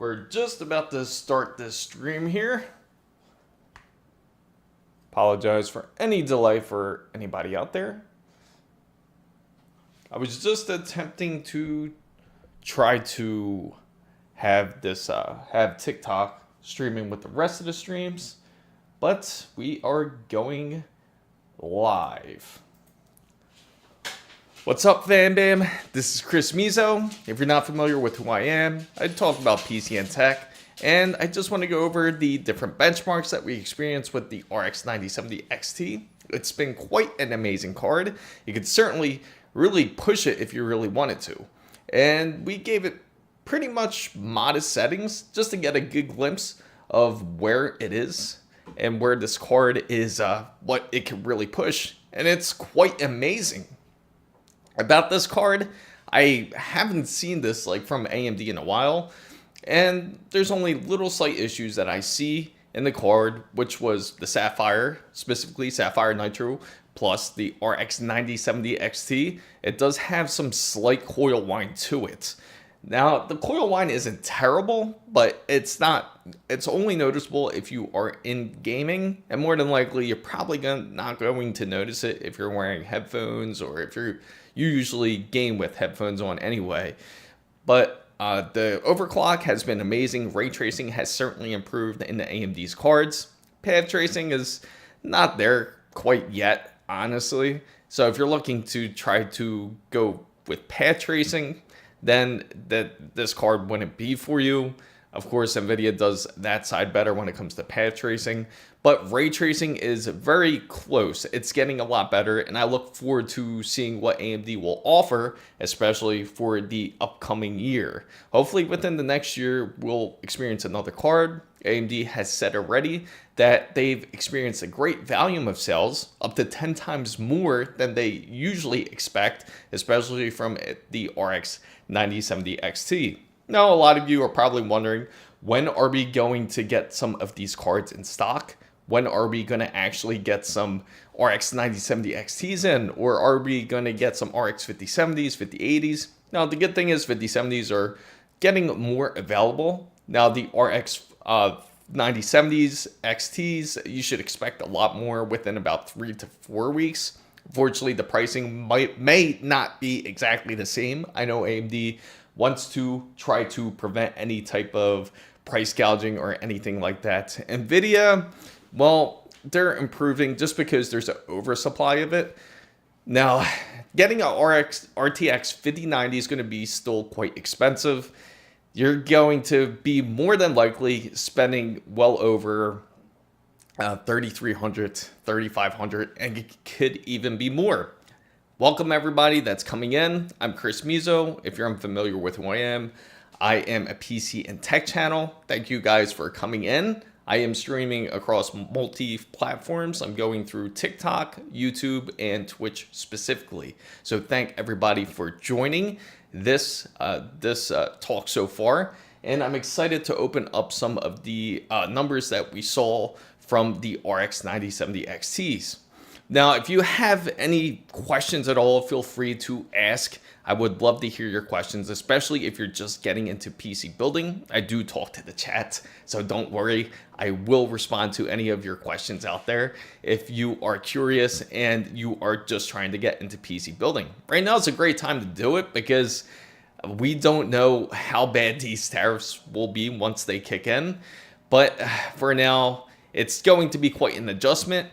We're just about to start this stream here. Apologize for any delay for anybody out there. I was just attempting to try to have this have TikTok streaming with the rest of the streams, but we are going live. What's up, Fam Bam? This is Chris Mizo. If you're not familiar with who I am, I talk about PC and tech, and I just want to go over the different benchmarks that we experienced with the RX 9070 XT. It's been quite an amazing card. You could certainly really push it if you really wanted to. And we gave it pretty much modest settings just to get a good glimpse of where it is and where this card is, what it can really push. And it's quite amazing. About this card, I haven't seen this from AMD in a while, and there's only little slight issues that I see in the card, which was the Sapphire, specifically Sapphire Nitro, plus the RX 9070 XT. It does have some slight coil whine to it. Now, the coil whine isn't terrible, but it's only noticeable if you are in gaming, and more than likely, you're probably not going to notice it if you're wearing headphones or if you usually game with headphones on anyway. But the overclock has been amazing. Ray tracing has certainly improved in the AMD's cards. Path tracing is not there quite yet, honestly. So if you're looking to try to go with path tracing, then this card wouldn't be for you. Of course, NVIDIA does that side better when it comes to path tracing, but ray tracing is very close. It's getting a lot better, and I look forward to seeing what AMD will offer, especially for the upcoming year. Hopefully within the next year, we'll experience another card. AMD has said already that they've experienced a great volume of sales, up to 10 times more than they usually expect, especially from the RX 9070 XT. Now, a lot of you are probably wondering, when are we going to get some of these cards in stock? When are we going to actually get some RX 9070 XTs in? Or are we going to get some RX 5070s, 5080s? Now, the good thing is 5070s are getting more available. Now, the RX 9070s, XTs, you should expect a lot more within about 3 to 4 weeks. Unfortunately, the pricing may not be exactly the same. I know AMD wants to try to prevent any type of price gouging or anything like that. NVIDIA, well, they're improving just because there's an oversupply of it. Now, getting a RTX 5090 is going to be still quite expensive. You're going to be more than likely spending well over $3,300, $3,500, and it could even be more. Welcome everybody that's coming in. I'm Chris Mizo. If you're unfamiliar with who I am a PC and tech channel. Thank you guys for coming in. I am streaming across multi-platforms. I'm going through TikTok, YouTube, and Twitch specifically. So thank everybody for joining this talk so far. And I'm excited to open up some of the numbers that we saw from the RX 9070 XTs. Now, if you have any questions at all, feel free to ask. I would love to hear your questions, especially if you're just getting into PC building. I do talk to the chat, so don't worry. I will respond to any of your questions out there if you are curious and you are just trying to get into PC building. Right now is a great time to do it because we don't know how bad these tariffs will be once they kick in. But for now, it's going to be quite an adjustment.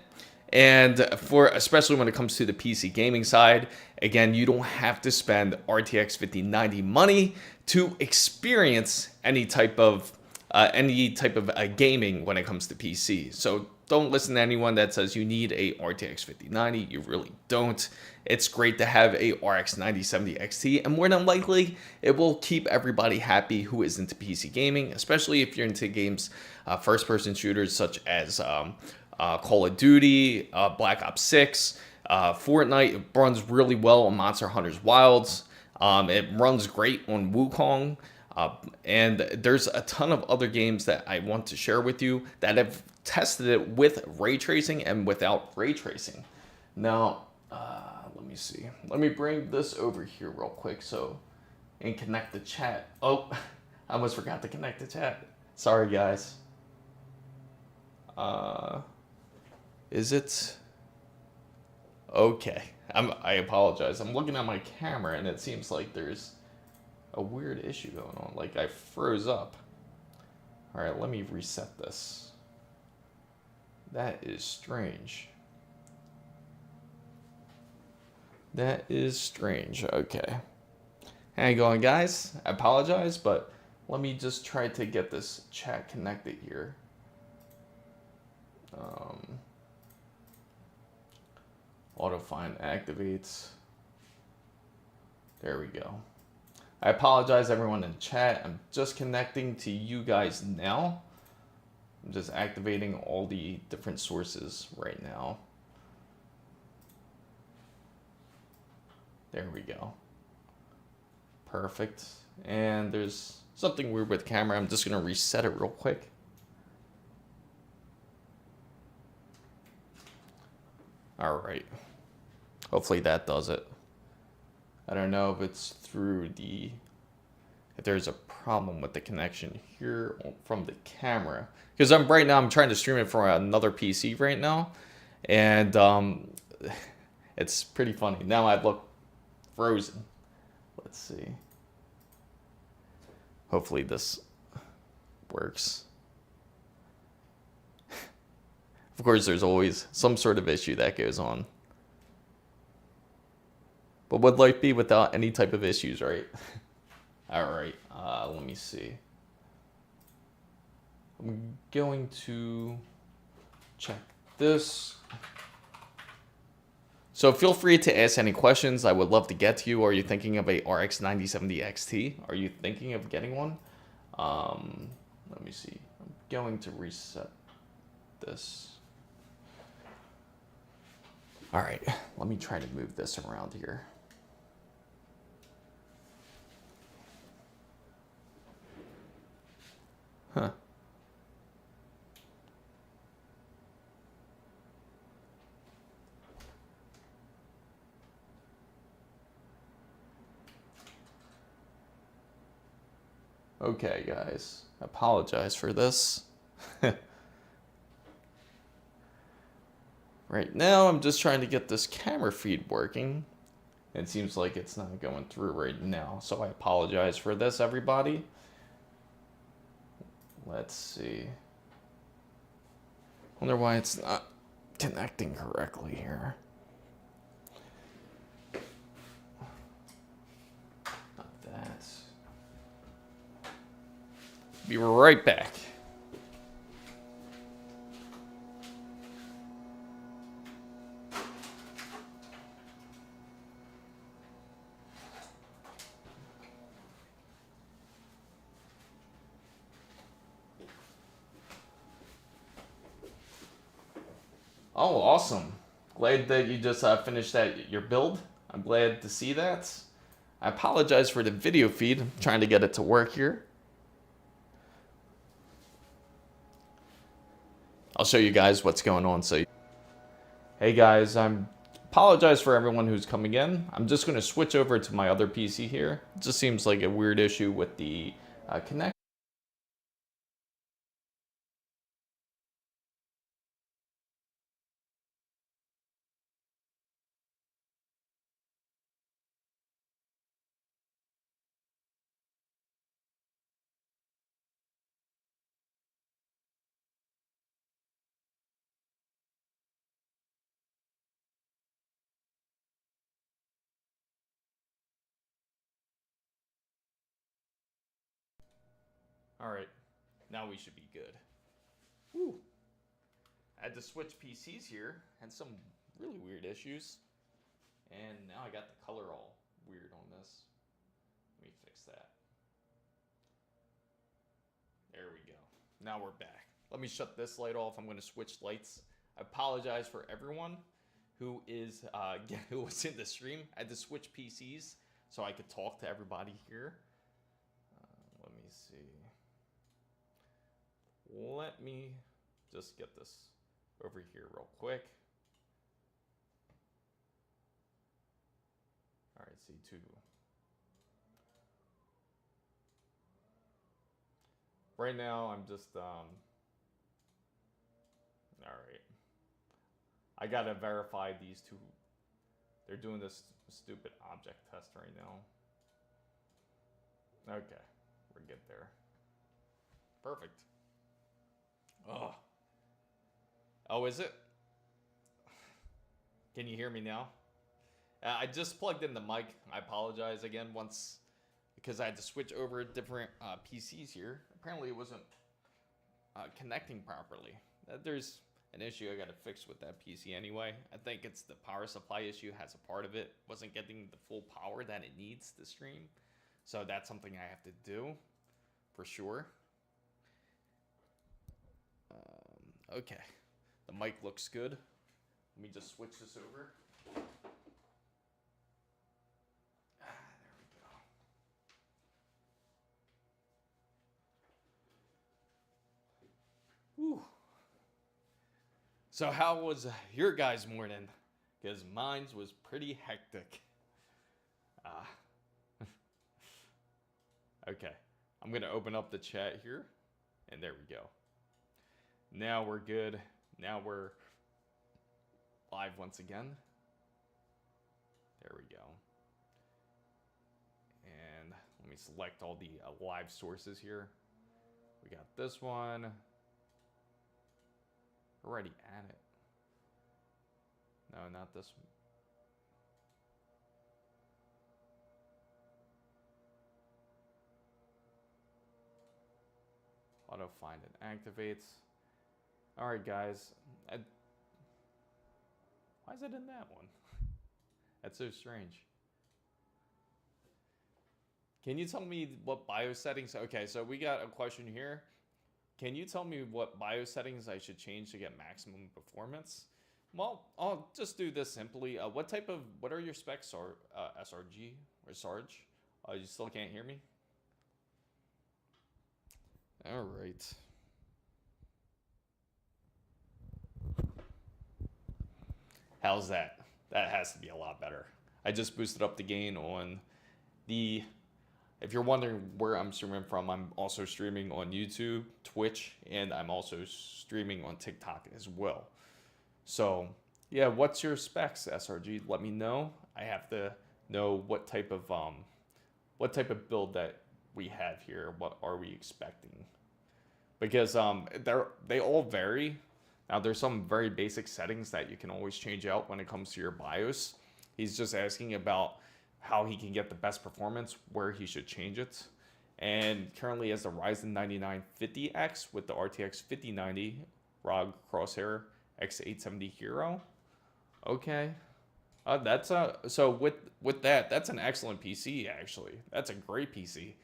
And especially when it comes to the PC gaming side, again, you don't have to spend RTX 5090 money to experience any type of gaming when it comes to PC. So don't listen to anyone that says you need a RTX 5090. You really don't. It's great to have a RX 9070 XT, and more than likely, it will keep everybody happy who is into PC gaming, especially if you're into games, first-person shooters such as Call of Duty, Black Ops 6, Fortnite. It runs really well on Monster Hunter's Wilds. It runs great on Wukong. And there's a ton of other games that I want to share with you that have tested it with ray tracing and without ray tracing. Now, let me see. Let me bring this over here real quick and connect the chat. Oh, I almost forgot to connect the chat. Sorry, guys. Is it? Okay. I apologize. I'm looking at my camera and it seems like there's a weird issue going on. Like I froze up. All right, let me reset this. That is strange. That is strange. Okay. Hang on, guys. I apologize, but let me just try to get this chat connected here. Autofind activates. There we go. I apologize, everyone in chat. I'm just connecting to you guys now. I'm just activating all the different sources right now. There we go. Perfect. And there's something weird with the camera. I'm just going to reset it real quick. All right. Hopefully that does it. I don't know if it's through the... if there's a problem with the connection here from the camera. Because right now I'm trying to stream it from another PC right now. And it's pretty funny. Now I look frozen. Let's see. Hopefully this works. Of course, there's always some sort of issue that goes on. But would life be without any type of issues, right? All right, let me see. I'm going to check this. So feel free to ask any questions. I would love to get to you. Are you thinking of a RX 9070 XT? Are you thinking of getting one? Let me see. I'm going to reset this. All right, let me try to move this around here. Huh. Okay, guys. I apologize for this. Right now, I'm just trying to get this camera feed working. It seems like it's not going through right now, so I apologize for this, everybody. Let's see. Wonder why it's not connecting correctly here. Not that. Be right back. Oh, awesome. Glad that you just finished your build. I'm glad to see that. I apologize for the video feed. I'm trying to get it to work here. I'll show you guys what's going on. So, hey guys, I apologize for everyone who's coming in. I'm just going to switch over to my other PC here. It just seems like a weird issue with the connection. All right, now we should be good. Woo. I had to switch PCs here, had some really weird issues, and now I got the color all weird on this. Let me fix that. There we go. Now we're back. Let me shut this light off. I'm going to switch lights. I apologize for everyone who was in the stream. I had to switch PCs so I could talk to everybody here. Let me see. Let me just get this over here real quick. All right, C2. right now I'm just, all right. I gotta verify these two. They're doing this stupid object test right now. Okay, we're good there. Perfect. Oh. Oh, is it? Can you hear me now? I just plugged in the mic. I apologize again once because I had to switch over different PCs here. Apparently it wasn't connecting properly. There's an issue I got to fix with that PC anyway. I think it's the power supply issue has a part of it. Wasn't getting the full power that it needs to stream. So that's something I have to do for sure. Okay, the mic looks good. Let me just switch this over. There we go. Whew. So how was your guys' morning? Because mine was pretty hectic. Okay, I'm going to open up the chat here. And there we go. Now we're good. Now we're live once again. There we go. And let me select all the live sources here. We got this one. Already at it. No, not this one. Auto find and activates. All right, guys. Why is it in that one? That's so strange. Can you tell me what BIOS settings? Okay, so we got a question here. Can you tell me what BIOS settings I should change to get maximum performance? Well, I'll just do this simply. What are your specs? SRG or Sarge? You still can't hear me? All right. How's that? That has to be a lot better. I just boosted up the gain on the... If you're wondering where I'm streaming from, I'm also streaming on YouTube, Twitch, and I'm also streaming on TikTok as well. So, yeah, what's your specs, SRG? Let me know. I have to know what type of build that we have here. What are we expecting? Because they all vary. Now, there's some very basic settings that you can always change out when it comes to your BIOS. He's just asking about how he can get the best performance, where he should change it. And currently has the Ryzen 9950X with the RTX 5090 ROG Crosshair X870 Hero. Okay. So with that, that's an excellent PC actually. That's a great PC.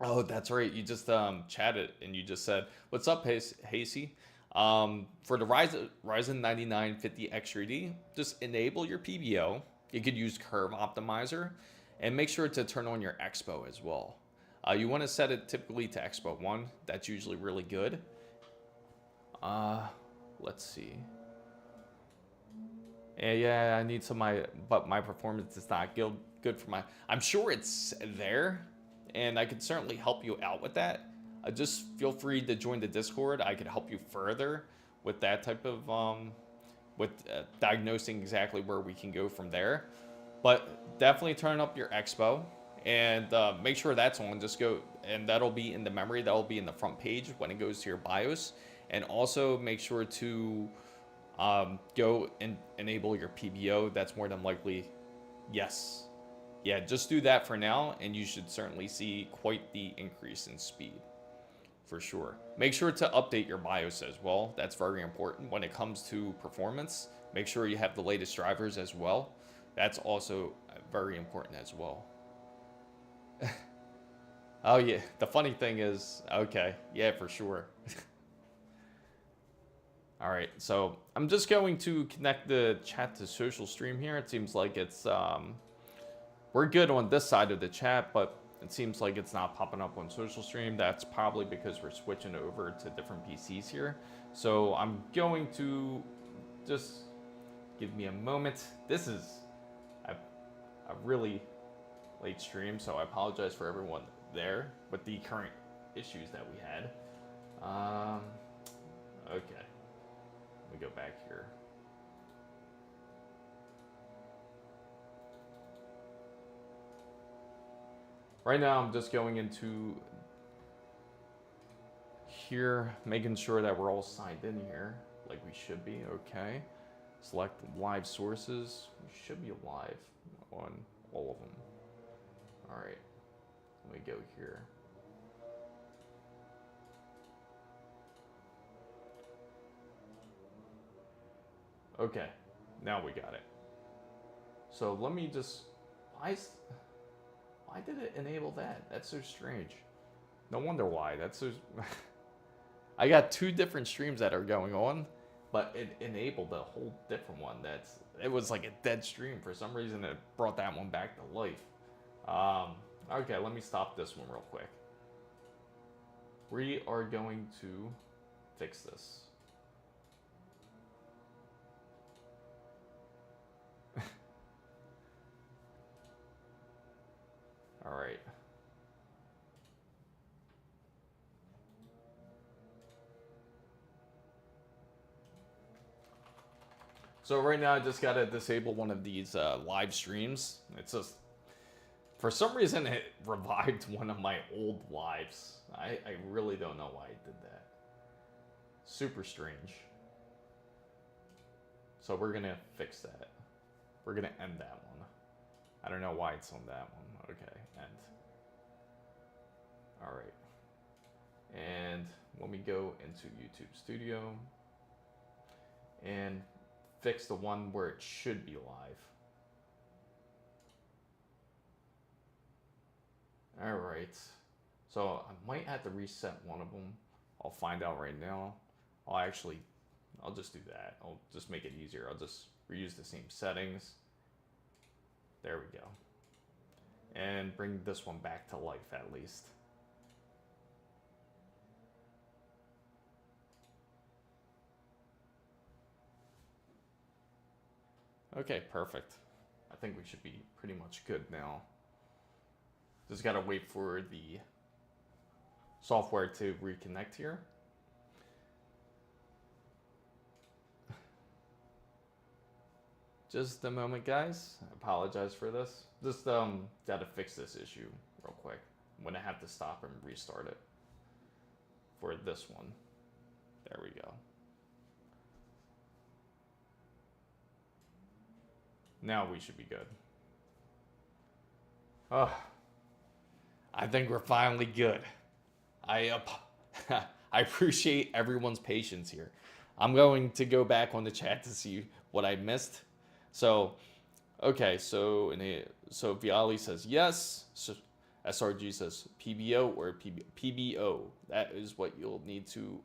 Oh, that's right. You just chatted and you just said, "What's up, Hasey?" For the Ryzen 9950X 3D, just enable your PBO. You could use Curve Optimizer and make sure to turn on your Expo as well. You want to set it typically to Expo 1. That's usually really good. Let's see. Yeah, I need but my performance is not good for my... I'm sure it's there, and I could certainly help you out with that. Just feel free to join the Discord. I could help you further with that type of... diagnosing exactly where we can go from there. But definitely turn up your Expo and make sure that's on. Just go, and that'll be in the memory. That'll be in the front page when it goes to your BIOS. And also make sure to go and enable your PBO. That's more than likely yes. Yeah, just do that for now, and you should certainly see quite the increase in speed. For sure. Make sure to update your BIOS as well. That's very important when it comes to performance. Make sure you have the latest drivers as well. That's also very important as well. Oh yeah, the funny thing is, okay, yeah, for sure. All right, so I'm just going to connect the chat to social stream here. It seems like it's, we're good on this side of the chat, but it seems like it's not popping up on social stream. That's probably because we're switching over to different PCs here. So I'm going to just give me a moment. This is a really late stream, so I apologize for everyone there with the current issues that we had. Okay. Let me go back here. Right now, I'm just going into here, making sure that we're all signed in here, like we should be. Okay. Select live sources. We should be live on all of them. All right. Let me go here. Okay. Now we got it. So let me just... Why did it enable that? That's so strange. No wonder why. That's so... I got two different streams that are going on, but it enabled a whole different one. It was like a dead stream. For some reason, it brought that one back to life. Okay, let me stop this one real quick. We are going to fix this. All right. So right now I just got to disable one of these live streams. It's just, for some reason it revived one of my old lives. I really don't know why it did that. Super strange. So we're going to fix that. We're going to end that one. I don't know why it's on that one. Okay, end. All right. And when we go into YouTube Studio and fix the one where it should be live. All right. So I might have to reset one of them. I'll find out right now. I'll just do that. I'll just make it easier. I'll just reuse the same settings. There we go. And bring this one back to life at least. Okay, perfect. I think we should be pretty much good now. Just gotta wait for the software to reconnect here. Just a moment, guys. I apologize for this. Just gotta fix this issue real quick. I'm gonna have to stop and restart it for this one. There we go. Now we should be good. Oh, I think we're finally good. I appreciate everyone's patience here. I'm going to go back on the chat to see what I missed. So, okay, so Viali says yes. So SRG says PBO or PBO. That is what you'll need to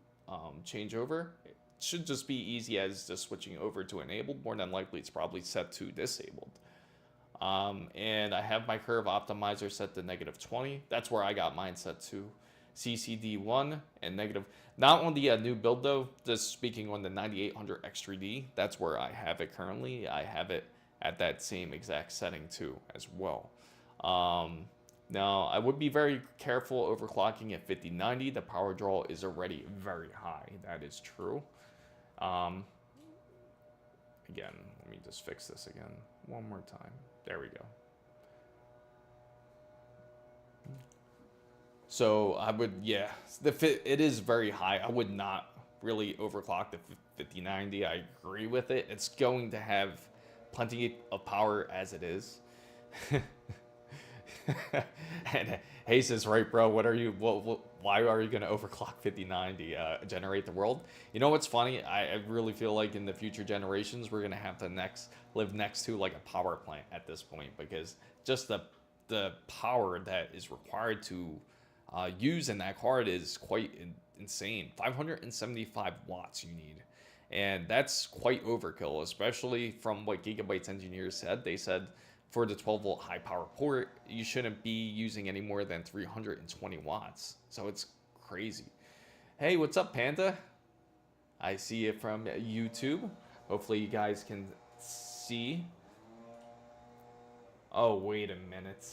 change over. It should just be easy as just switching over to enabled. More than likely, it's probably set to disabled. And I have my curve optimizer set to -20. That's where I got mine set to. CCD1 and negative. Not on the new build though, just speaking on the 9800 X3D. That's where I have it currently. I have it at that same exact setting too as well. Now, I would be very careful overclocking at 5090. The power draw is already very high. That is true. Again, let me just fix this again one more time. There we go. So I would, yeah, it is very high. I would not really overclock the 5090. I agree with it. It's going to have plenty of power as it is. And Hayes is right, bro. Why are you going to overclock 5090? Generate the world? You know what's funny? I really feel like in the future generations we're going to have to live next to like a power plant at this point, because just the power that is required to use in that card is quite insane. 575 watts you need, and that's quite overkill, especially from what Gigabyte's engineers said. They said for the 12-volt high power port, you shouldn't be using any more than 320 watts. So it's crazy. Hey, what's up, Panda? I see it from YouTube. Hopefully you guys can see. Oh, wait a minute.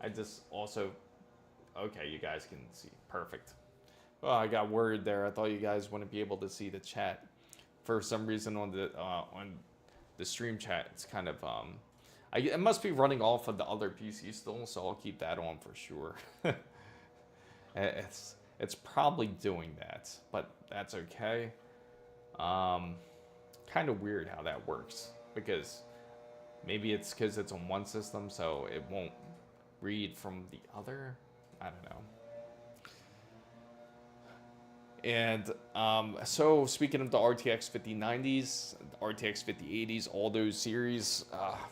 I just also... Okay, you guys can see. Perfect. Oh, I got worried there. I thought you guys wouldn't be able to see the chat. For some reason on the stream chat, it's kind of it must be running off of the other PC still, so I'll keep that on for sure. It's probably doing that, but that's okay. Kind of weird how that works, because maybe it's because it's on one system, so it won't read from the other. I don't know. And so speaking of the RTX 5090s, RTX 5080s, all those series,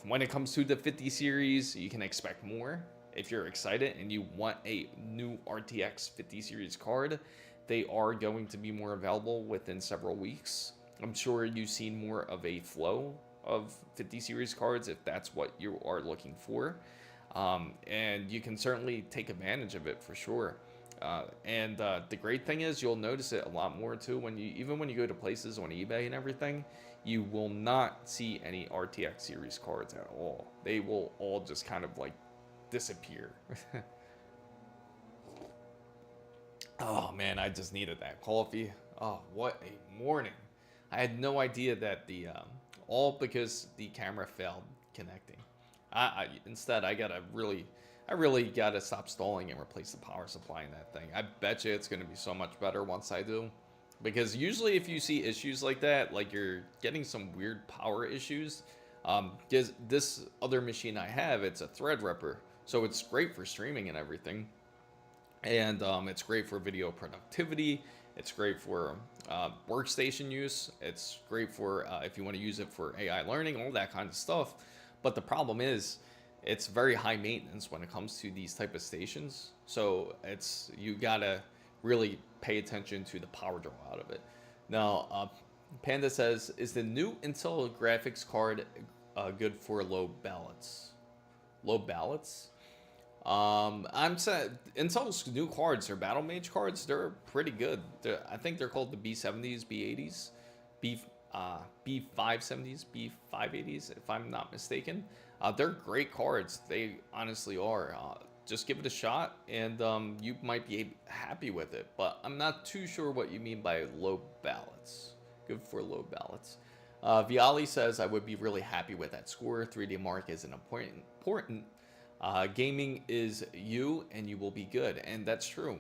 when it comes to the 50 series, you can expect more. If you're excited and you want a new RTX 50 series card, they are going to be more available within several weeks. I'm sure you've seen more of a flow of 50 series cards if that's what you are looking for. And you can certainly take advantage of it for sure. The great thing is you'll notice it a lot more too when you go to places on eBay and everything. You will not see any RTX series cards at all. They will all just kind of like disappear. Oh man, I just needed that coffee. Oh, what a morning. I had no idea that all because the camera failed connecting. Instead I really gotta stop stalling and replace the power supply in that thing. I bet you it's gonna be so much better once I do. Because usually if you see issues like that, like you're getting some weird power issues, this other machine I have, it's a Threadripper. So it's great for streaming and everything. And it's great for video productivity. It's great for workstation use. It's great for if you want to use it for AI learning, all that kind of stuff. But the problem is, it's very high maintenance when it comes to these type of stations. So you gotta really pay attention to the power draw out of it. Now, Panda says, is the new Intel graphics card good for low ballots? Low ballots? I'm saying Intel's new cards, their Battle Mage cards, they're pretty good. I think they're called the B70s, B80s, B570s, B580s, if I'm not mistaken. They're great cards. They honestly are. Just give it a shot, and you might be happy with it. But I'm not too sure what you mean by low ballots. Good for low ballots. Viali says, I would be really happy with that score. 3D Mark is an important. Gaming is you, and you will be good. And that's true.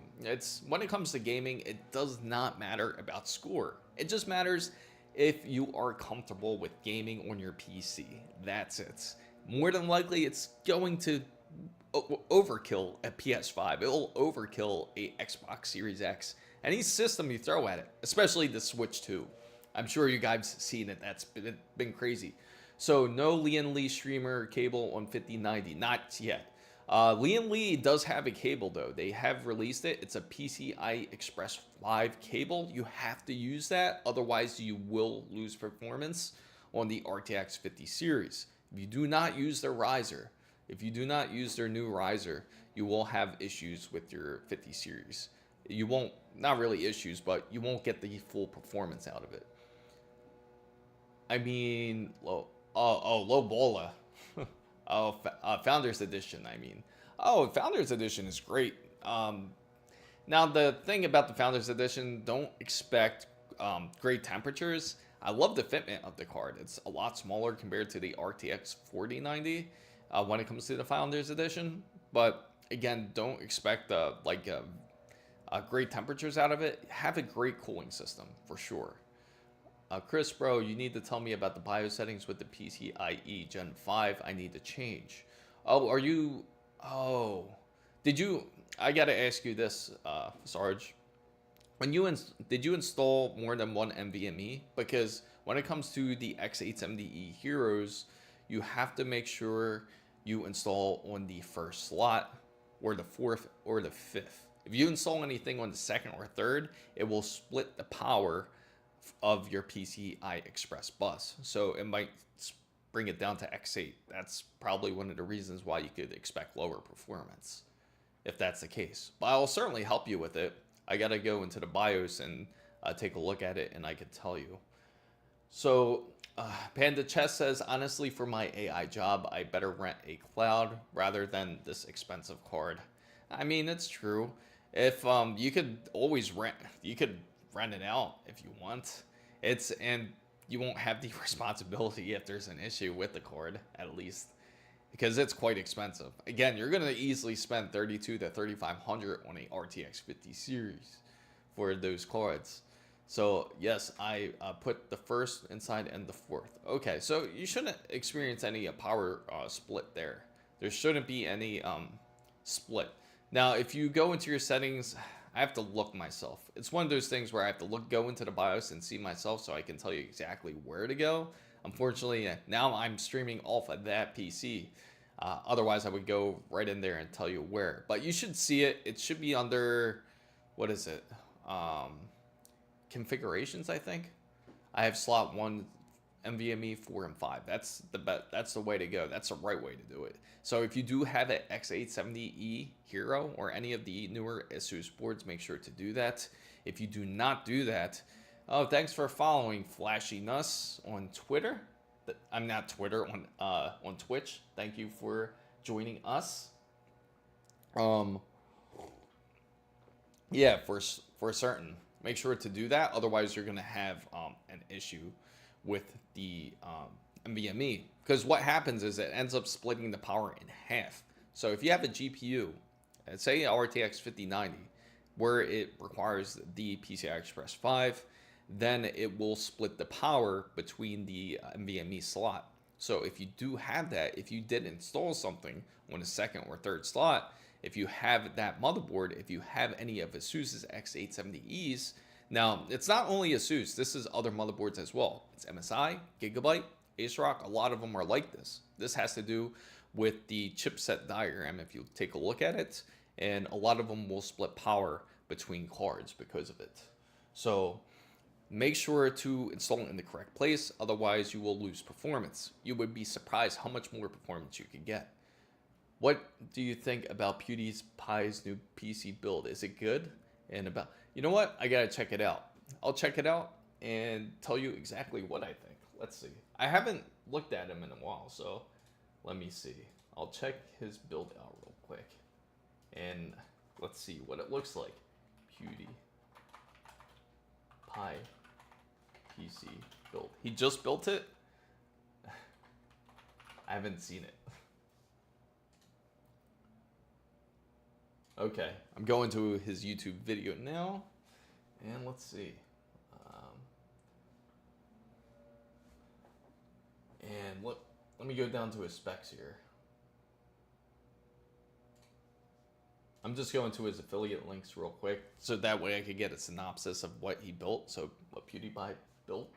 When it comes to gaming, it does not matter about score. It just matters if you are comfortable with gaming on your PC. That's it. More than likely, it's going to overkill a PS5. It'll overkill a Xbox Series X. Any system you throw at it, especially the Switch 2. I'm sure you guys seen it. That's been crazy. So no Lian Li streamer cable on 5090. Not yet. Lian Li does have a cable though. They have released it. It's a PCI Express 5 cable. You have to use that. Otherwise you will lose performance on the RTX 50 series. If you do not use their riser, if you do not use their new riser, you will have issues with your 50 series. You won't, not really issues, but you won't get the full performance out of it. I mean, low bola. Founders Edition, I mean. Oh, Founders Edition is great. Now, the thing about the Founders Edition, don't expect great temperatures. I love the fitment of the card. It's a lot smaller compared to the RTX 4090 when it comes to the Founders Edition. But again, don't expect great temperatures out of it. Have a great cooling system for sure. Chris, bro, you need to tell me about the BIOS settings with the PCIe Gen 5. I need to change. Oh, are you... Oh. Did you... I gotta ask you this, Sarge. Did you install more than one NVMe? Because when it comes to the X870E Heroes, you have to make sure you install on the first slot, or the fourth, or the fifth. If you install anything on the second or third, it will split the power of your PCI Express bus. So it might bring it down to X8. That's probably one of the reasons why you could expect lower performance, if that's the case. But I'll certainly help you with it. I gotta go into the BIOS and take a look at it, and I could tell you. So Panda Chess says, honestly, for my AI job, I better rent a cloud rather than this expensive card. I mean, it's true. If you could always rent it out if you want. And you won't have the responsibility if there's an issue with the card, at least, because it's quite expensive. Again, you're gonna easily spend 32 to 3,500 on a RTX 50 series for those cards. So yes, I put the first inside and the fourth. Okay, so you shouldn't experience any power split there. There shouldn't be any split. Now, if you go into your settings, I have to look myself. It's one of those things where I have to go into the BIOS and see myself so I can tell you exactly where to go. Unfortunately, now I'm streaming off of that PC. Otherwise, I would go right in there and tell you where. But you should see it. It should be under, what is it? Configurations, I think. I have slot 1, NVMe 4 and 5. That's the way to go. That's the right way to do it. So if you do have an X870E Hero or any of the newer ASUS boards, make sure to do that. If you do not do that, oh, thanks for following Flashy Nuss on Twitter. I'm not Twitter, on Twitch. Thank you for joining us. Yeah, for certain. Make sure to do that. Otherwise, you're going to have an issue with the NVMe. Because what happens is it ends up splitting the power in half. So if you have a GPU, say RTX 5090, where it requires the PCI Express 5, then it will split the power between the NVMe slot. So if you do have that, if you did install something on a second or third slot, if you have that motherboard, if you have any of ASUS's X870Es, now it's not only ASUS, this is other motherboards as well. It's MSI, Gigabyte, ASRock, a lot of them are like this. This has to do with the chipset diagram if you take a look at it, and a lot of them will split power between cards because of it. So make sure to install it in the correct place, otherwise you will lose performance. You would be surprised how much more performance you could get. What do you think about PewDiePie's new PC build? Is it good? And you know what? I gotta check it out. I'll check it out and tell you exactly what I think. Let's see. I haven't looked at him in a while, so let me see. I'll check his build out real quick. And let's see what it looks like. PewDiePie PC build. He just built it? I haven't seen it. Okay, I'm going to his YouTube video now, and let's see. And let me go down to his specs here. I'm just going to his affiliate links real quick, so that way I could get a synopsis of what he built, so what PewDiePie built,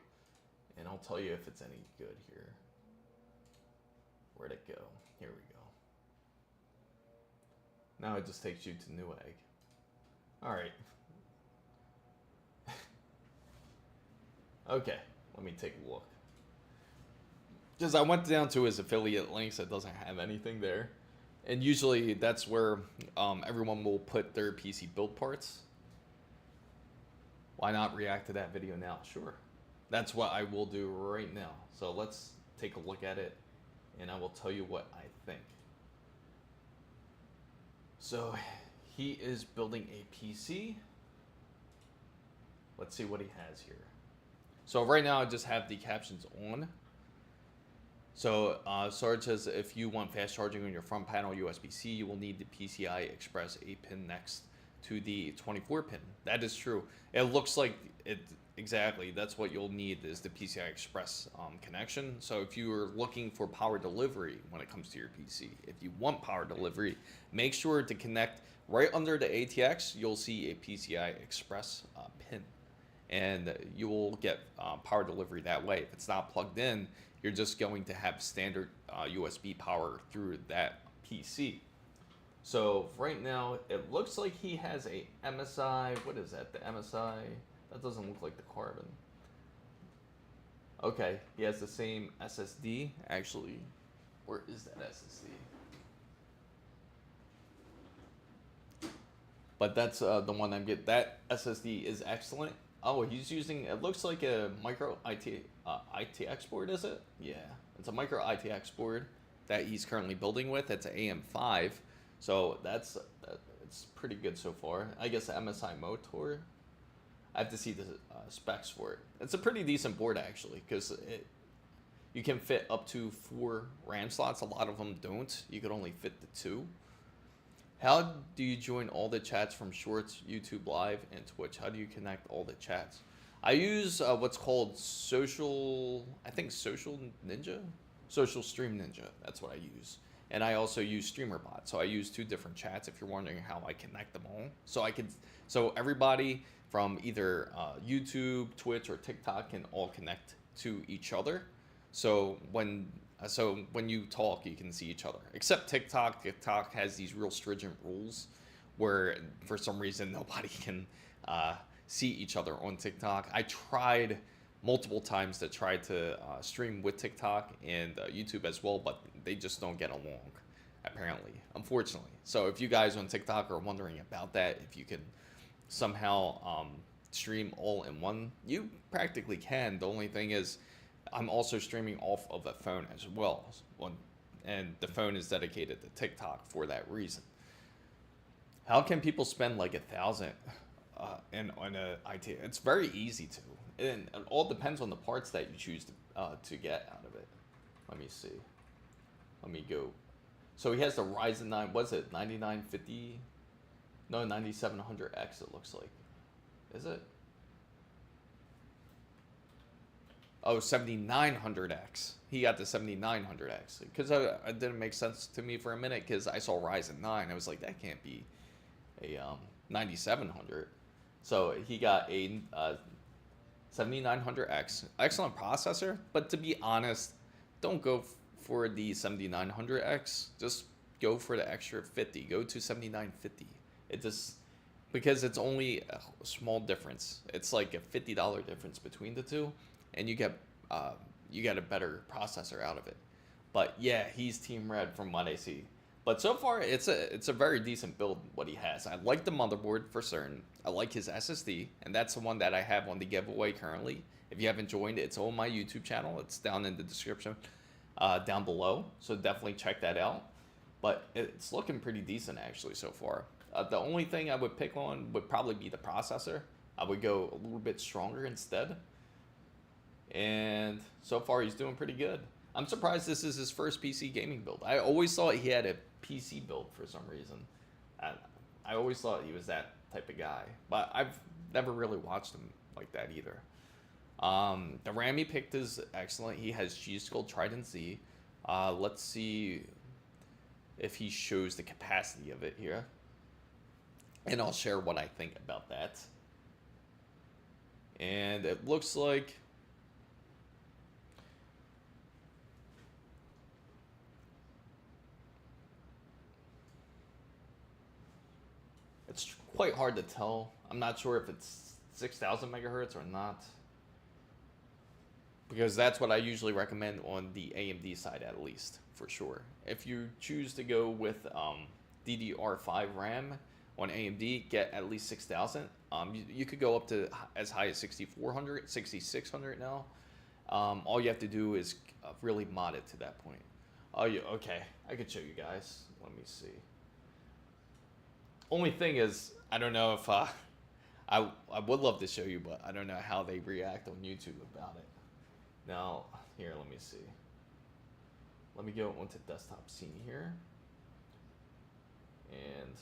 and I'll tell you if it's any good here. Where'd it go? Here we go. Now it just takes you to Newegg. Alright. Okay, let me take a look. Because I went down to his affiliate links, it doesn't have anything there. And usually that's where everyone will put their PC build parts. Why not react to that video now? Sure. That's what I will do right now. So let's take a look at it, and I will tell you what I think. So he is building a PC. Let's see what he has here. So right now I just have the captions on. So Sarge says if you want fast charging on your front panel USB-C, you will need the PCI Express 8-pin next to the 24-pin. That is true. It looks like it exactly. That's what you'll need is the PCI Express connection. So if you are looking for power delivery when it comes to your PC, if you want power delivery, make sure to connect right under the ATX. You'll see a PCI Express pin, and you will get power delivery that way. If it's not plugged in, you're just going to have standard USB power through that PC. So right now, it looks like he has a MSI. What is that? The MSI? That doesn't look like the Carbon. Okay, he has the same SSD. Actually, where is that SSD? But that's the one I'm getting. That SSD is excellent. Oh, he's using, it looks like a micro ITX board, is it? Yeah, it's a micro ITX board that he's currently building with. It's an AM5. So that's It's pretty good so far. I guess the MSI Motor. I have to see the specs for it. It's a pretty decent board actually, because you can fit up to 4 RAM slots. A lot of them don't. You could only fit the 2. How do you join all the chats from Shorts, YouTube Live, and Twitch? How do you connect all the chats? I use what's called Social Ninja? Social Stream Ninja. That's what I use. And I also use StreamerBot. So I use 2 different chats if you're wondering how I connect them all. So everybody from either YouTube, Twitch, or TikTok can all connect to each other. So when you talk, you can see each other. Except TikTok. TikTok has these real stringent rules where for some reason nobody can see each other on TikTok. I tried multiple times to try to stream with TikTok and YouTube as well, but they just don't get along, apparently, unfortunately. So if you guys on TikTok are wondering about that, if you can somehow stream all in one, you practically can. The only thing is I'm also streaming off of a phone as well, and the phone is dedicated to TikTok for that reason. How can people spend like $1,000 on a IT? It's very easy to, and it all depends on the parts that you choose to get out of it. Let me see. Let me go. So he has the Ryzen 9. Was it 9950? No, 9700X. It looks like. Is it? Oh, 7900X. He got the 7900X. Because it didn't make sense to me for a minute because I saw Ryzen 9. I was like, that can't be a 9700. So he got a 7900X. Excellent processor. But to be honest, don't go for the 7900X. Just go for the extra 50. Go to 7950. It just... because it's only a small difference. It's like a $50 difference between the two, and you get a better processor out of it. But yeah, he's Team Red from what I see. But so far, it's a very decent build what he has. I like the motherboard for certain. I like his SSD, and that's the one that I have on the giveaway currently. If you haven't joined, it's on my YouTube channel. It's down in the description down below, so definitely check that out. But it's looking pretty decent actually so far. The only thing I would pick on would probably be the processor. I would go a little bit stronger instead. And so far he's doing pretty good. I'm surprised this is his first PC gaming build. I always thought he had a PC build for some reason. I always thought he was that type of guy. But I've never really watched him like that either. The RAM he picked is excellent. He has G.Skill Trident Z. Let's see if he shows the capacity of it here. And I'll share what I think about that. And it looks like it's quite hard to tell. I'm not sure if it's 6,000 megahertz or not, because that's what I usually recommend on the AMD side, at least, for sure. If you choose to go with DDR5 RAM on AMD, get at least 6,000. You could go up to as high as 6,400, 6,600 now. All you have to do is really mod it to that point. Oh, yeah, okay. I could show you guys. Let me see. Only thing is, I don't know if I would love to show you, but I don't know how they react on YouTube about it. Now, here, let me see. Let me go onto desktop scene here. And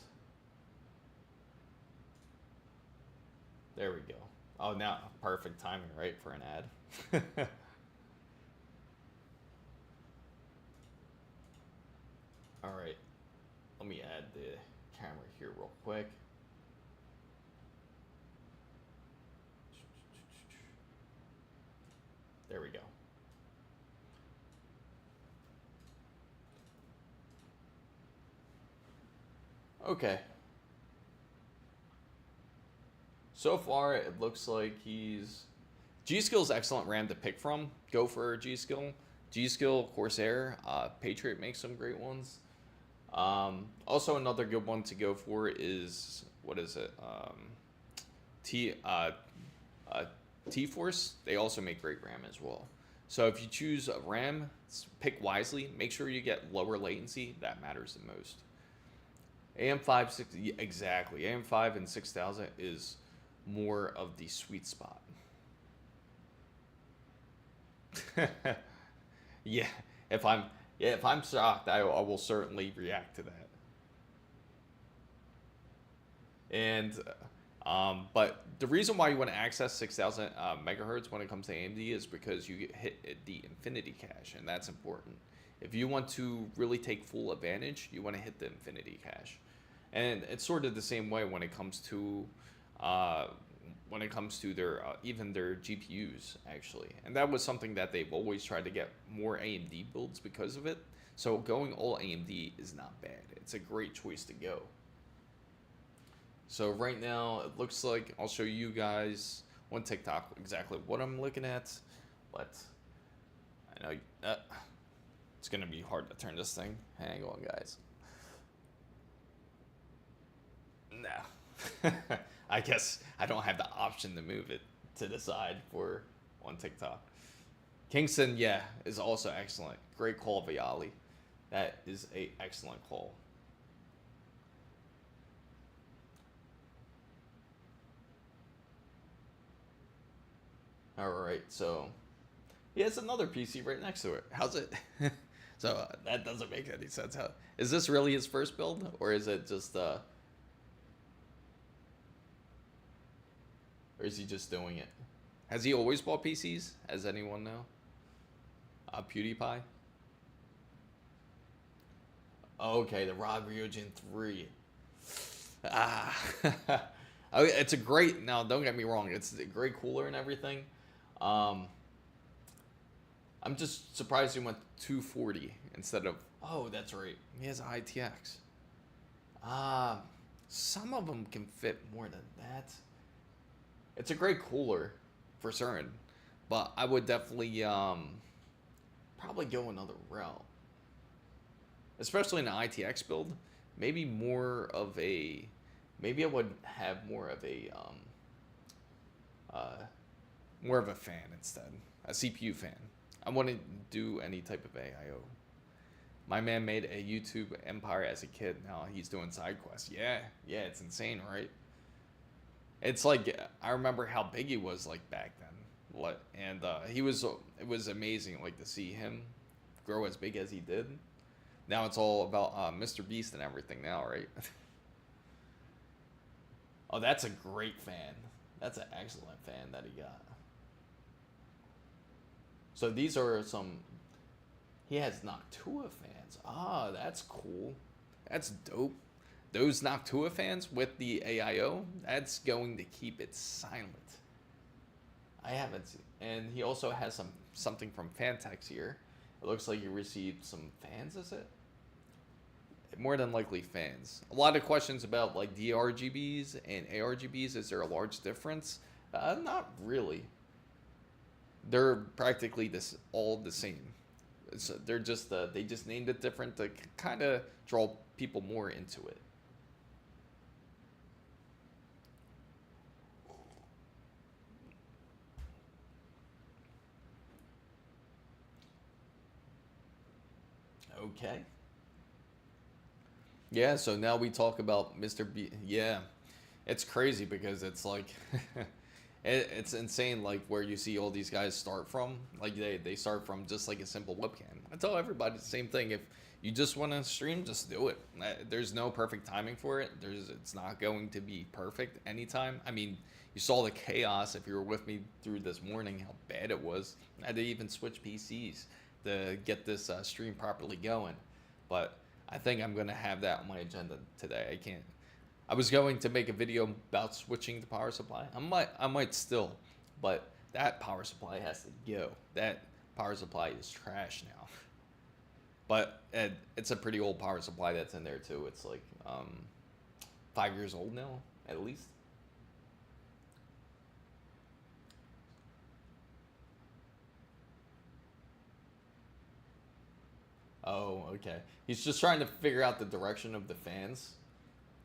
there we go. Oh, now perfect timing, right, for an ad. All right, let me add the camera here real quick. There we go. Okay. So far, it looks like he's... G.Skill's excellent RAM to pick from. Go for G.Skill. G.Skill, Corsair, Patriot makes some great ones. Also, another good one to go for is, what is it? T-Force. They also make great RAM as well. So if you choose a RAM, pick wisely. Make sure you get lower latency. That matters the most. AM5 exactly. AM5 and 6000 is more of the sweet spot. Yeah, if I'm shocked, I will certainly react to that. And but the reason why you want to access 6000 megahertz when it comes to AMD is because you hit the infinity cache, and that's important. If you want to really take full advantage, you want to hit the infinity cache. And it's sort of the same way when it comes to their even their GPUs actually. And that was something that they've always tried to get more AMD builds because of it. So going all AMD is not bad. It's a great choice to go. So right now it looks like I'll show you guys on TikTok exactly what I'm looking at, but I know it's gonna be hard to turn this thing. Hang on, guys. No. I guess I don't have the option to move it to the side for on TikTok. Kingston, yeah, is also excellent. Great call, Viali. That is a excellent call. All right, so yeah, it's another PC right next to it. How's it? So that doesn't make any sense. How is this really his first build, or is it just or is he just doing it? Has he always bought PCs? As anyone know? PewDiePie. Okay, the Ryujin 3. Ah, it's a great. Now, don't get me wrong. It's a great cooler and everything. I'm just surprised he went 240 instead of. Oh, that's right. He has an ITX. Some of them can fit more than that. It's a great cooler for certain, but I would definitely probably go another route. Especially in an ITX build, maybe more of a, maybe I would have more of a fan instead, a CPU fan. I wouldn't do any type of AIO. My man made a YouTube empire as a kid. Now he's doing side quests. Yeah, it's insane, right? It's like I remember how big he was like back then, and it was amazing like to see him grow as big as he did. Now it's all about Mr. Beast and everything now, right? Oh, that's a great fan. That's an excellent fan that he got. So these are some. He has Noctua fans. Ah, that's cool. That's dope. Those Noctua fans with the AIO, that's going to keep it silent. I haven't seen. And he also has something from Fantex here. It looks like he received some fans, is it? More than likely fans. A lot of questions about like DRGBs and ARGBs. Is there a large difference? Not really. They're practically all the same. They're just they just named it different to kind of draw people more into it. Okay. Yeah, so now we talk about Mr. B. Yeah, it's crazy because it's like, it's insane like where you see all these guys start from. Like they start from just like a simple webcam. I tell everybody the same thing. If you just want to stream, just do it. There's no perfect timing for it. It's not going to be perfect anytime. I mean, you saw the chaos if you were with me through this morning, how bad it was. I had to even switch PCs to get this stream properly going. But I think I'm going to have that on my agenda today. I was going to make a video about switching the power supply. I might still, but that power supply has to go. That power supply is trash now. But it's a pretty old power supply that's in there too. It's like 5 years old now, at least. Oh, okay. He's just trying to figure out the direction of the fans.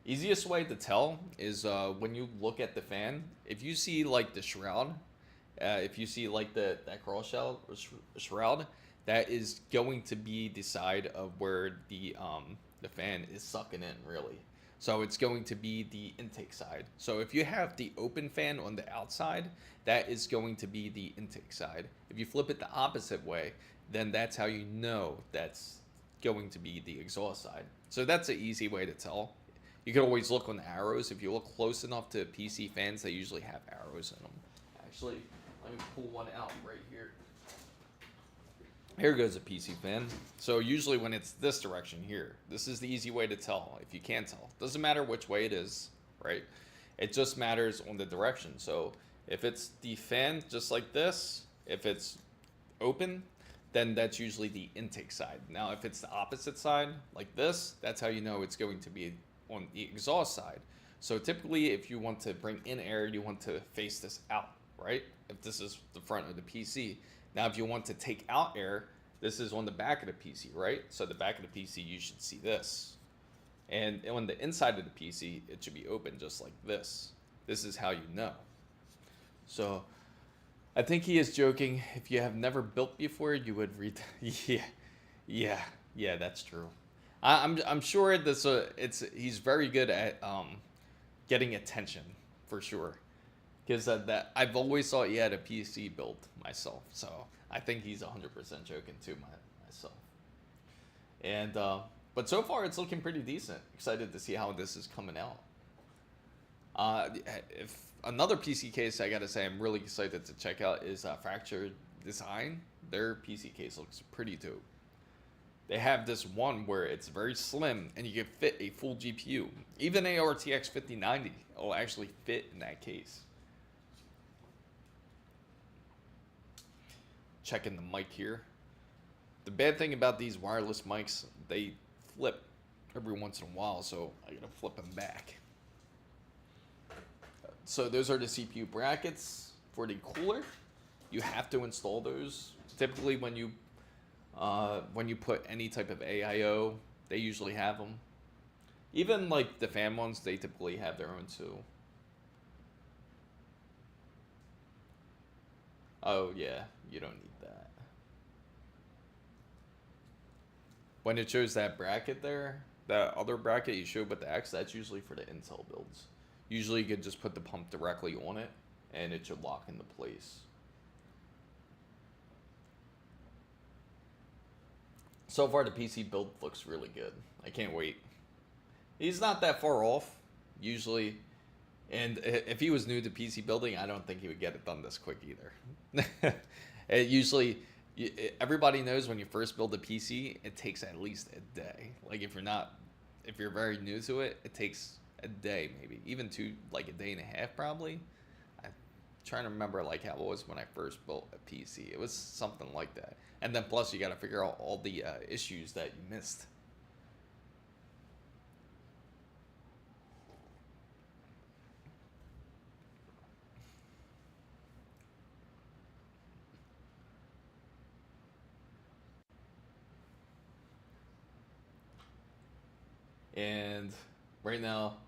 Easiest way to tell is when you look at the fan. If you see like the shroud, if you see like that shroud, that is going to be the side of where the fan is sucking in really. So it's going to be the intake side. So if you have the open fan on the outside, that is going to be the intake side. If you flip it the opposite way, then that's how you know that's going to be the exhaust side. So that's an easy way to tell. You can always look on the arrows. If you look close enough to PC fans, they usually have arrows in them. Actually, let me pull one out right here. Here goes a PC fan. So usually when it's this direction here, this is the easy way to tell if you can't tell. Doesn't matter which way it is, right? It just matters on the direction. So if it's the fan just like this, if it's open, then that's usually the intake side. Now if it's the opposite side, like this, that's how you know it's going to be on the exhaust side. So typically if you want to bring in air, you want to face this out, right? If this is the front of the PC. Now, if you want to take out air, this is on the back of the PC, right? So the back of the PC, you should see this. And on the inside of the PC, it should be open just like this. This is how you know. So I think he is joking. If you have never built before, you would read. Yeah, that's true. I'm sure this. He's very good at getting attention for sure. Because that I've always thought he had a PC build myself, so I think he's 100% joking too myself. And but so far it's looking pretty decent. Excited to see how this is coming out. If another PC case I gotta say I'm really excited to check out is Fractured Design. Their PC case looks pretty dope. They have this one where it's very slim and you can fit a full GPU. Even a RTX 5090 will actually fit in that case. Checking the mic here. The bad thing about these wireless mics, they flip every once in a while, so I gotta flip them back. So those are the CPU brackets for the cooler. You have to install those. Typically when you put any type of AIO, they usually have them. Even like the fan ones, they typically have their own too. Oh yeah, you don't need that. When it shows that bracket there, that other bracket you showed with the X, that's usually for the Intel builds. Usually you could just put the pump directly on it and it should lock into place. So far the PC build looks really good. I can't wait. He's not that far off, usually. And if he was new to PC building, I don't think he would get it done this quick either. Everybody knows when you first build a PC, it takes at least a day. Like if you're very new to it, it takes a day maybe, even like a day and a half probably. I'm trying to remember like how it was when I first built a PC. It was something like that. And then plus you got to figure out all the issues that you missed. And right now,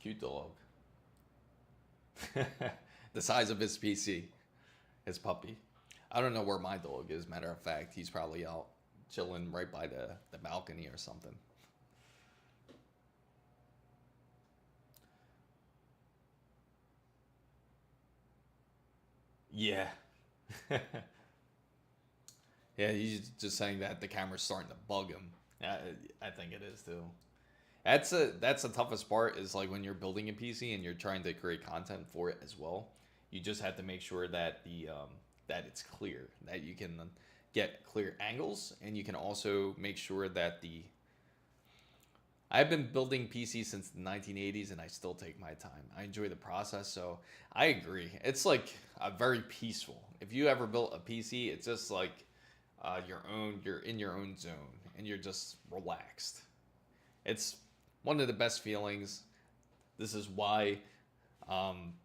cute dog. The size of his PC, his puppy. I don't know where my dog is. Matter of fact, he's probably out chilling right by the balcony or something. Yeah. Yeah, he's just saying that the camera's starting to bug him. Yeah, I think it is too. That's the toughest part is like when you're building a PC and you're trying to create content for it as well. You just have to make sure that that it's clear, that you can get clear angles, and you can also make sure that I've been building PCs since the 1980s and I still take my time. I enjoy the process, so I agree. It's like very peaceful. If you ever built a PC, it's just like you're in your own zone and you're just relaxed. It's one of the best feelings. This is why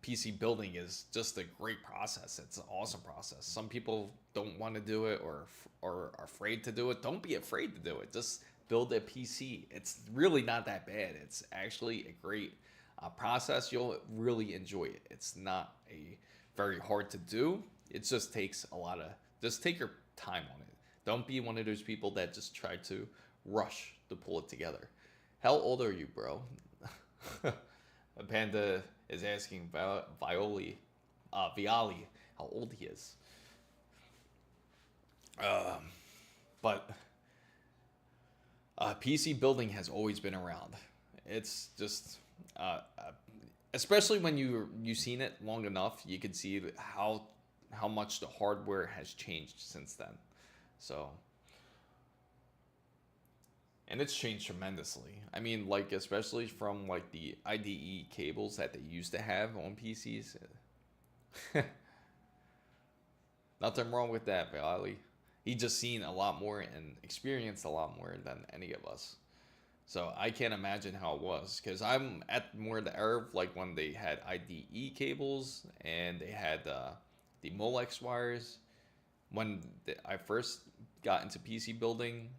PC building is just a great process. It's an awesome process. Some people don't want to do it or are afraid to do it. Don't be afraid to do it. Just build a PC. It's really not that bad. It's actually a great process. You'll really enjoy it. It's not very hard to do. It just takes just take your time on it. Don't be one of those people that just try to rush to pull it together. How old are you, bro? Panda is asking Viali how old he is. But PC building has always been around. It's just, especially when you've seen it long enough, you can see how much the hardware has changed since then. So, and it's changed tremendously. I mean, like, especially from like the IDE cables that they used to have on PCs. Nothing wrong with that, Valley. He just seen a lot more and experienced a lot more than any of us. So I can't imagine how it was, because I'm at more the era of like when they had IDE cables and they had the Molex wires. When I first got into PC building,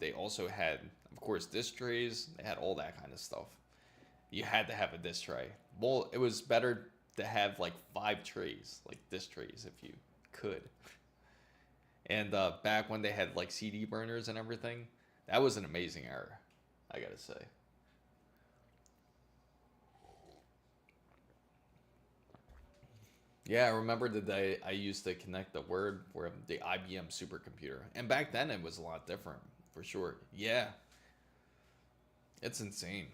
they also had, of course, disk trays. They had all that kind of stuff. You had to have a disk tray. Well, it was better to have like 5 trays, like disk trays, if you could. And back when they had like CD burners and everything, that was an amazing era, I gotta say. Yeah, I remember the day I used to connect the Word for the IBM supercomputer. And back then it was a lot different, for sure. Yeah, it's insane.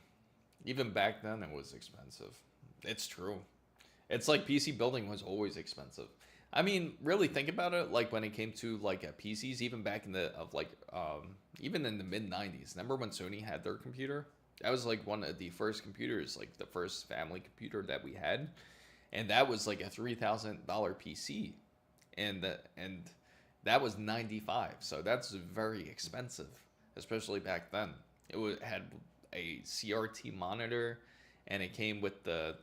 Even back then it was expensive. It's true. It's like PC building was always expensive. I mean, really think about it. Like when it came to like PCs, even back in even in the mid '90s. Remember when Sony had their computer? That was like one of the first computers, like the first family computer that we had, and that was like a $3,000 PC, and that was 95. So that's very expensive, especially back then. Had a CRT monitor, and it came with the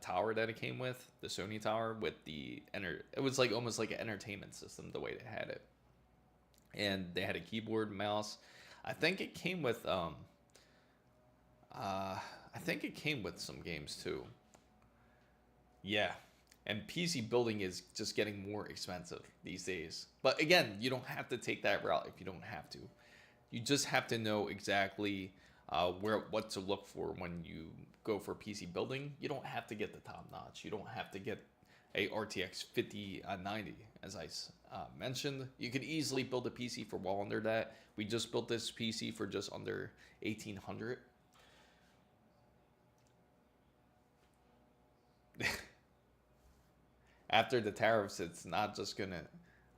tower that it came with, the Sony tower with it was like almost like an entertainment system the way they had it. And they had a keyboard, mouse. I think it came with some games too. Yeah. And PC building is just getting more expensive these days. But again, you don't have to take that route if you don't have to. You just have to know exactly what to look for when you go for PC building. You don't have to get the top notch. You don't have to get a RTX 5090, as I mentioned. You could easily build a PC for well under that. We just built this PC for just under 1800. After the tariffs, it's not just gonna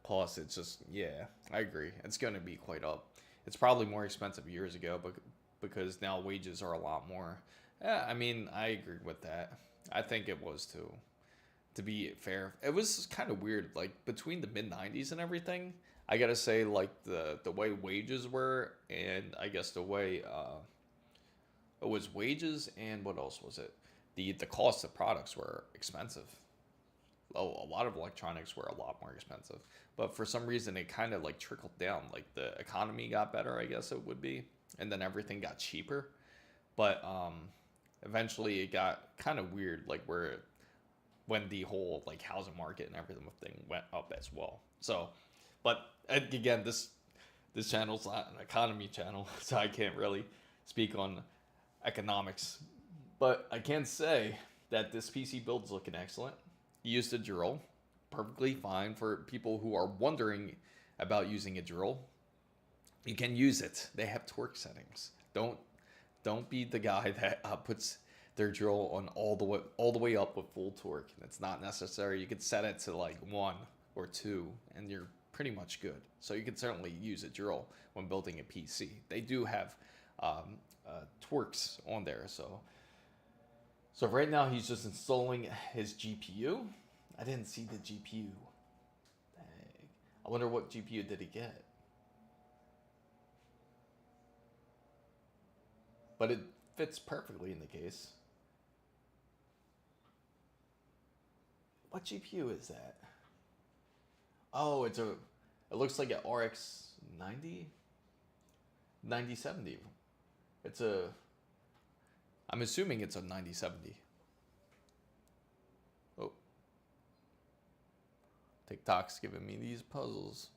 cost. It's just, yeah, I agree. It's gonna be quite up. It's probably more expensive years ago, but because now wages are a lot more. Yeah, I mean, I agree with that. I think it was too. To be fair, it was kind of weird. Like between the mid '90s and everything, I gotta say, like the way wages were, and I guess the way it was wages, and what else was it? The cost of products were expensive. Oh, a lot of electronics were a lot more expensive, but for some reason it kind of like trickled down. Like the economy got better, I guess it would be, and then everything got cheaper. But eventually it got kind of weird, like when the whole like housing market and everything went up as well. So, but again, this channel's not an economy channel, so I can't really speak on economics. But I can say that this PC build is looking excellent. Used a drill, perfectly fine for people who are wondering about using a drill. You can use it. They have torque settings. Don't be the guy that puts their drill on all the way up with full torque. It's not necessary. You could set it to like 1 or 2, and you're pretty much good. So you can certainly use a drill when building a PC. They do have torques on there. So right now he's just installing his GPU. I didn't see the GPU. Dang. I wonder what GPU did he get. But it fits perfectly in the case. What GPU is that? Oh, it looks like an RX 9070. I'm assuming it's a 9070. Oh. TikTok's giving me these puzzles.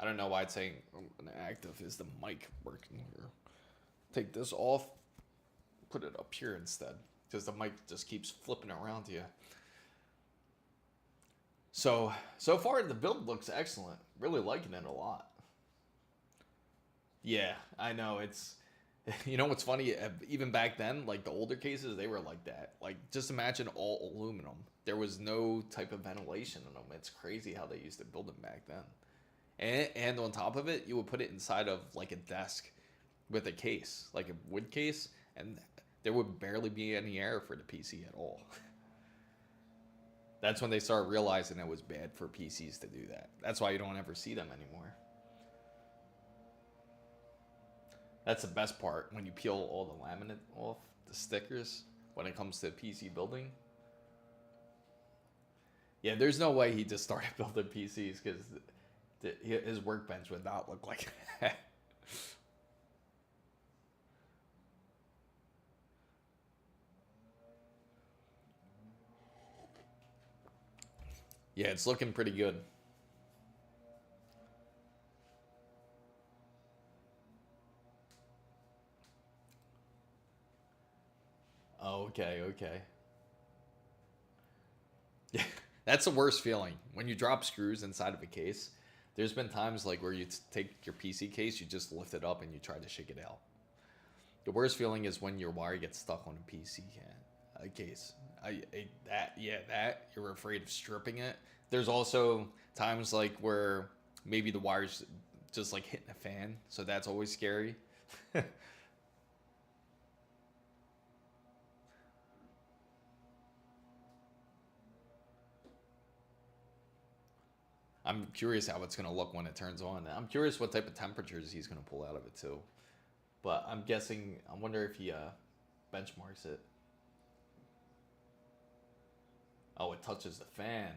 I don't know why it's saying inactive. Is the mic working here? Take this off, put it up here instead, because the mic just keeps flipping around you. So far the build looks excellent. Really liking it a lot. Yeah, I know, it's, you know what's funny, even back then, like the older cases, they were like that. Like, just imagine all aluminum. There was no type of ventilation in them. It's crazy how they used to build them back then. And on top of it, you would put it inside of like a desk with a case, like a wood case, and there would barely be any air for the PC at all. That's when they started realizing it was bad for PCs to do that. That's why you don't ever see them anymore. That's the best part, when you peel all the laminate off, the stickers, when it comes to PC building. Yeah, there's no way he just started building PCs, because his workbench would not look like that. Yeah, it's looking pretty good. Okay. Yeah, that's the worst feeling. When you drop screws inside of a case, there's been times like where you take your PC case, you just lift it up and you try to shake it out. The worst feeling is when your wire gets stuck on a PC case. That you're afraid of stripping it. There's also times like where maybe the wire's just like hitting a fan, so that's always scary. I'm curious how it's going to look when it turns on. I'm curious what type of temperatures he's going to pull out of it too. But I'm guessing, I wonder if he benchmarks it. Oh, it touches the fan.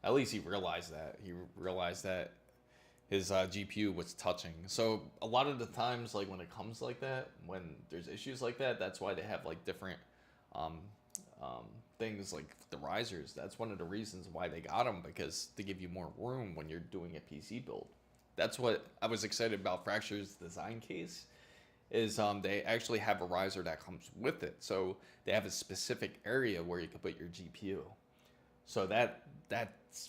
At least he realized that. He realized that his GPU was touching. So a lot of the times, like when it comes like that, when there's issues like that, that's why they have like different things like the risers. That's one of the reasons why they got them, because they give you more room when you're doing a PC build. That's what I was excited about Fracture's design case, is they actually have a riser that comes with it. So they have a specific area where you can put your GPU. So that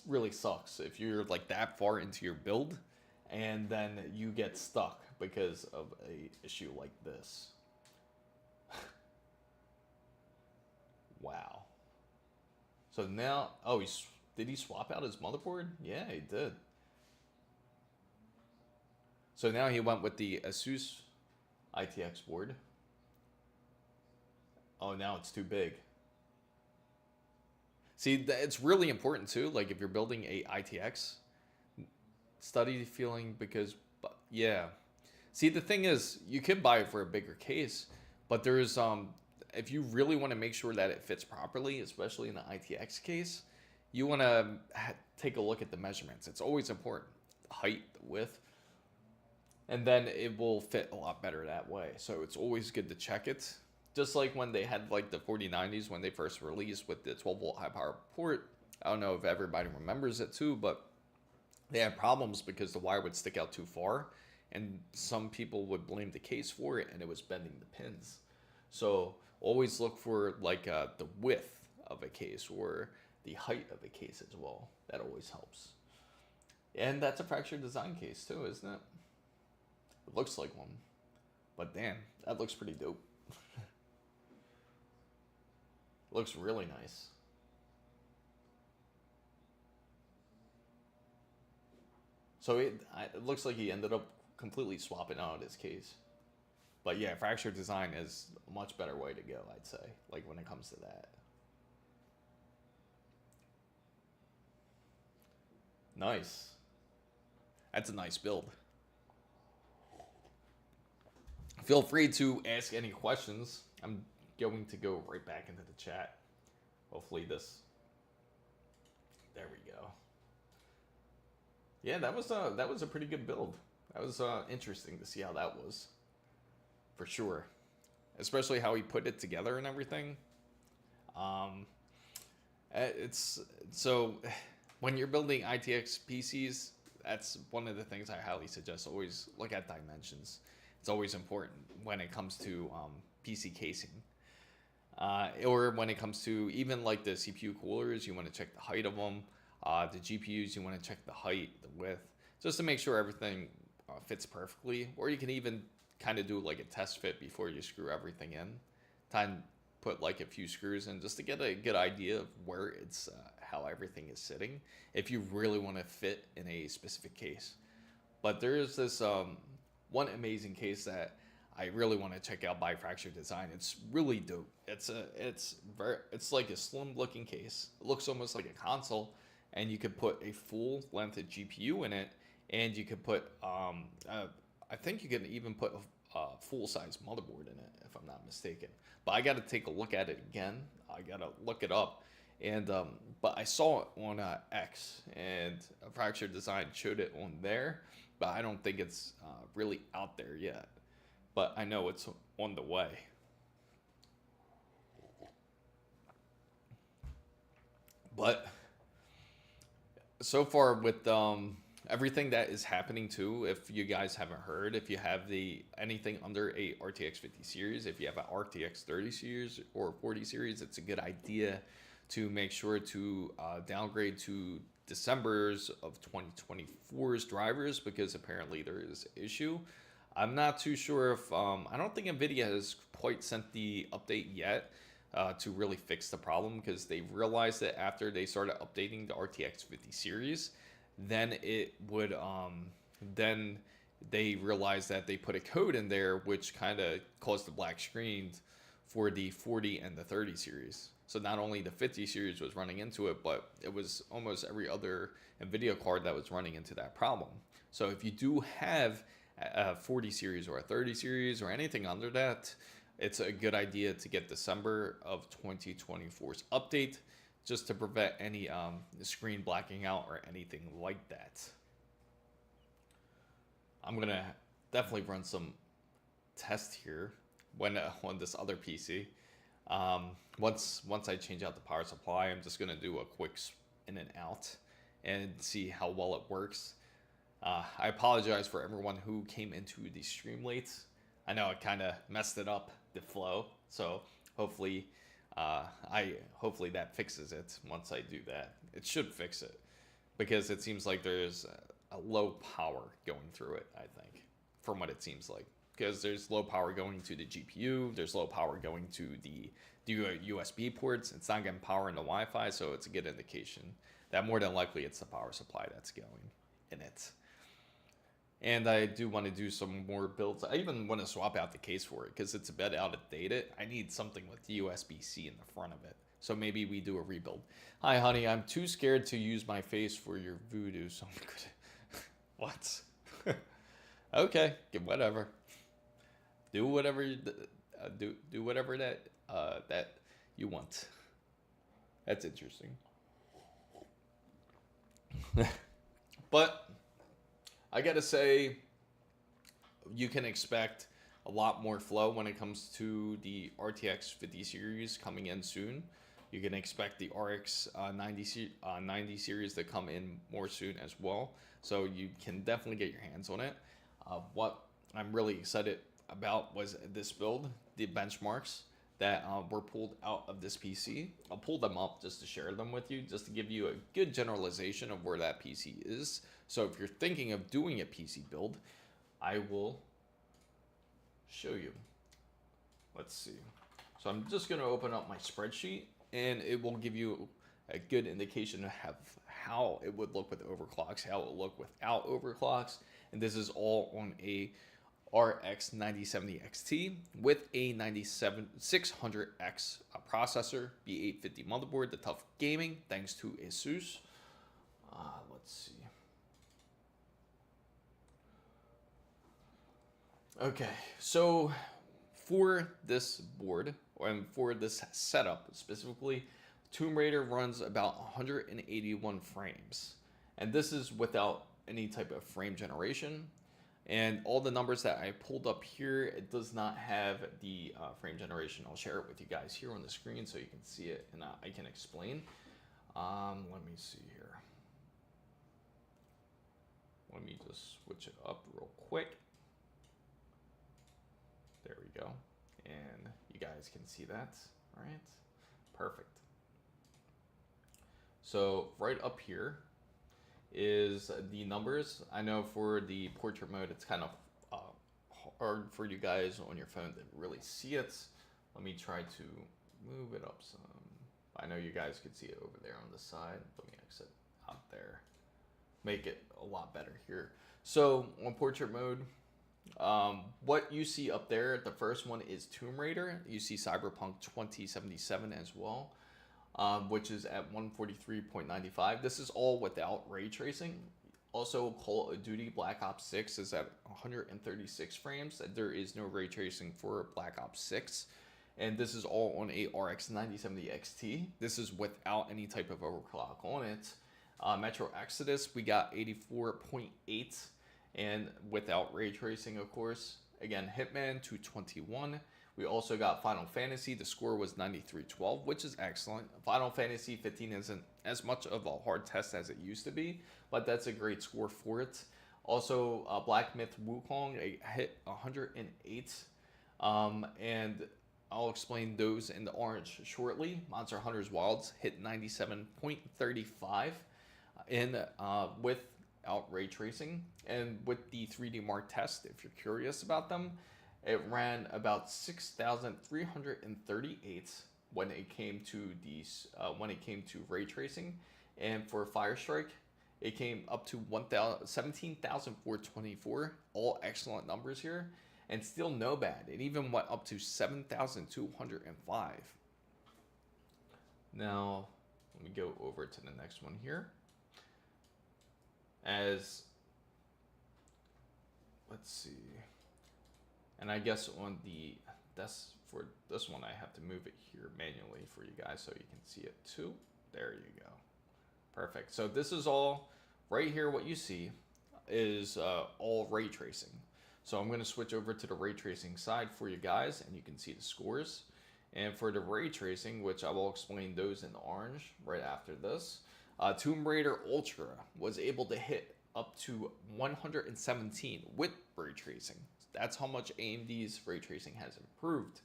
really sucks if you're like that far into your build and then you get stuck because of a issue like this. Wow. So now, oh, did he swap out his motherboard? Yeah, he did. So now he went with the ASUS ITX board. Oh, now it's too big. See, it's really important too, like if you're building a ITX, study feeling, because, yeah. See, the thing is, you could buy it for a bigger case, but there's, if you really want to make sure that it fits properly, especially in the ITX case, you want to take a look at the measurements. It's always important. The height, the width, and then it will fit a lot better that way. So it's always good to check it. Just like when they had like the 4090s when they first released with the 12 volt high power port. I don't know if everybody remembers it too, but they had problems because the wire would stick out too far, and some people would blame the case for it, and it was bending the pins. So always look for like the width of a case or the height of a case as well. That always helps. And that's a Fracture design case too, isn't it? It looks like one, but damn, that looks pretty dope. Looks really nice. So it looks like he ended up completely swapping out his case. But yeah, Fracture design is a much better way to go, I'd say, like when it comes to that. Nice. That's a nice build. Feel free to ask any questions. I'm going to go right back into the chat. Hopefully this... There we go. Yeah, that was a pretty good build. That was interesting to see how that was. For sure. Especially how he put it together and everything. It's so when you're building ITX PCs, that's one of the things I highly suggest. Always look at dimensions. It's always important when it comes to PC casing. Or when it comes to even like the CPU coolers, you want to check the height of them. The GPUs, you want to check the height, the width, just to make sure everything fits perfectly. Or you can even kind of do like a test fit before you screw everything in. Time put like a few screws in just to get a good idea of where it's how everything is sitting. If you really want to fit in a specific case, but there is this one amazing case that I really want to check out by Fracture Design. It's really dope. It's like a slim looking case. It looks almost like a console, and you could put a full length of GPU in it, and you could put I think you can even put a full size motherboard in it, if I'm not mistaken. But I got to take a look at it again. I got to look it up. And but I saw it on X, and Fracture Design showed it on there, but I don't think it's really out there yet. But I know it's on the way. But so far with everything that is happening too, if you guys haven't heard, if you have anything under a RTX 50 series, if you have an RTX 30 series or 40 series, it's a good idea to make sure to downgrade to December's of 2024's drivers, because apparently there is an issue. I'm not too sure if I don't think NVIDIA has quite sent the update yet to really fix the problem, because they realized that after they started updating the RTX 50 series, then it would then they realized that they put a code in there which kind of caused the black screen for the 40 and the 30 series. So not only the 50 series was running into it, but it was almost every other NVIDIA card that was running into that problem. So if you do have a 40 series or a 30 series or anything under that, it's a good idea to get December of 2024's update, just to prevent any screen blacking out or anything like that. I'm gonna definitely run some tests here when on this other PC. Once I change out the power supply, I'm just gonna do a quick in and out and see how well it works. I apologize for everyone who came into the stream late. I know it kind of messed it up, the flow. So hopefully, hopefully that fixes it. Once I do that, it should fix it, because it seems like there's a low power going through it. I think, from what it seems like, because there's low power going to the GPU, there's low power going to the USB ports. It's not getting power into Wi-Fi, so it's a good indication that more than likely it's the power supply that's going in it. And I do want to do some more builds. I even want to swap out the case for it, because it's a bit outdated. I need something with USB-C in the front of it. So maybe we do a rebuild. Hi, honey. I'm too scared to use my face for your voodoo, so I'm good. What? Okay, whatever. Do whatever. Do whatever that you want. That's interesting. But I gotta say, you can expect a lot more flow when it comes to the RTX 50 series coming in soon. You can expect the RX 90 series to come in more soon as well. So you can definitely get your hands on it. What I'm really excited about was this build, the benchmarks that were pulled out of this PC. I'll pull them up just to share them with you, just to give you a good generalization of where that PC is. So if you're thinking of doing a PC build, I will show you. Let's see. So I'm just going to open up my spreadsheet, and it will give you a good indication of how it would look with overclocks, how it would look without overclocks. And this is all on a RX 9070 XT with a 9600X processor, B850 motherboard, the tough gaming, thanks to ASUS. Let's see. Okay, so for this board, and for this setup specifically, Tomb Raider runs about 181 frames. And this is without any type of frame generation. And all the numbers that I pulled up here, it does not have the frame generation. I'll share it with you guys here on the screen so you can see it and I can explain. Let me see here. Let me just switch it up real quick. There we go. And you guys can see that, right? Perfect. So right up here is the numbers. I know for the portrait mode, it's kind of hard for you guys on your phone to really see it. Let me try to move it up some. I know you guys could see it over there on the side. Let me exit out there. Make it a lot better here. So on portrait mode, what you see up there, the first one is Tomb Raider. You see Cyberpunk 2077 as well, which is at 143.95. This is all without ray tracing. Also, Call of Duty Black Ops 6 is at 136 frames. There is no ray tracing for Black Ops 6. And this is all on a RX 9070 XT. This is without any type of overclock on it. Metro Exodus, we got 84.8 and without ray tracing, of course. Again, Hitman 221. We also got Final Fantasy. The score was 9312, which is excellent. Final Fantasy 15 isn't as much of a hard test as it used to be, but that's a great score for it. Also, Black Myth Wukong, it hit 108. And I'll explain those in the orange shortly. Monster Hunter's Wilds hit 97.35 in without ray tracing. And with the 3D Mark test, if you're curious about them, it ran about 6,338 when it came to these ray tracing. And for Firestrike, it came up to 17,424. All excellent numbers here. And still no bad. It even went up to 7,205. Now, let me go over to the next one here. Let's see. And I guess for this one, I have to move it here manually for you guys so you can see it too. There you go. Perfect. So this is all right here. What you see is all ray tracing. So I'm going to switch over to the ray tracing side for you guys, and you can see the scores. And for the ray tracing, which I will explain those in orange right after this, Tomb Raider Ultra was able to hit up to 117 with ray tracing. That's how much AMD's ray tracing has improved.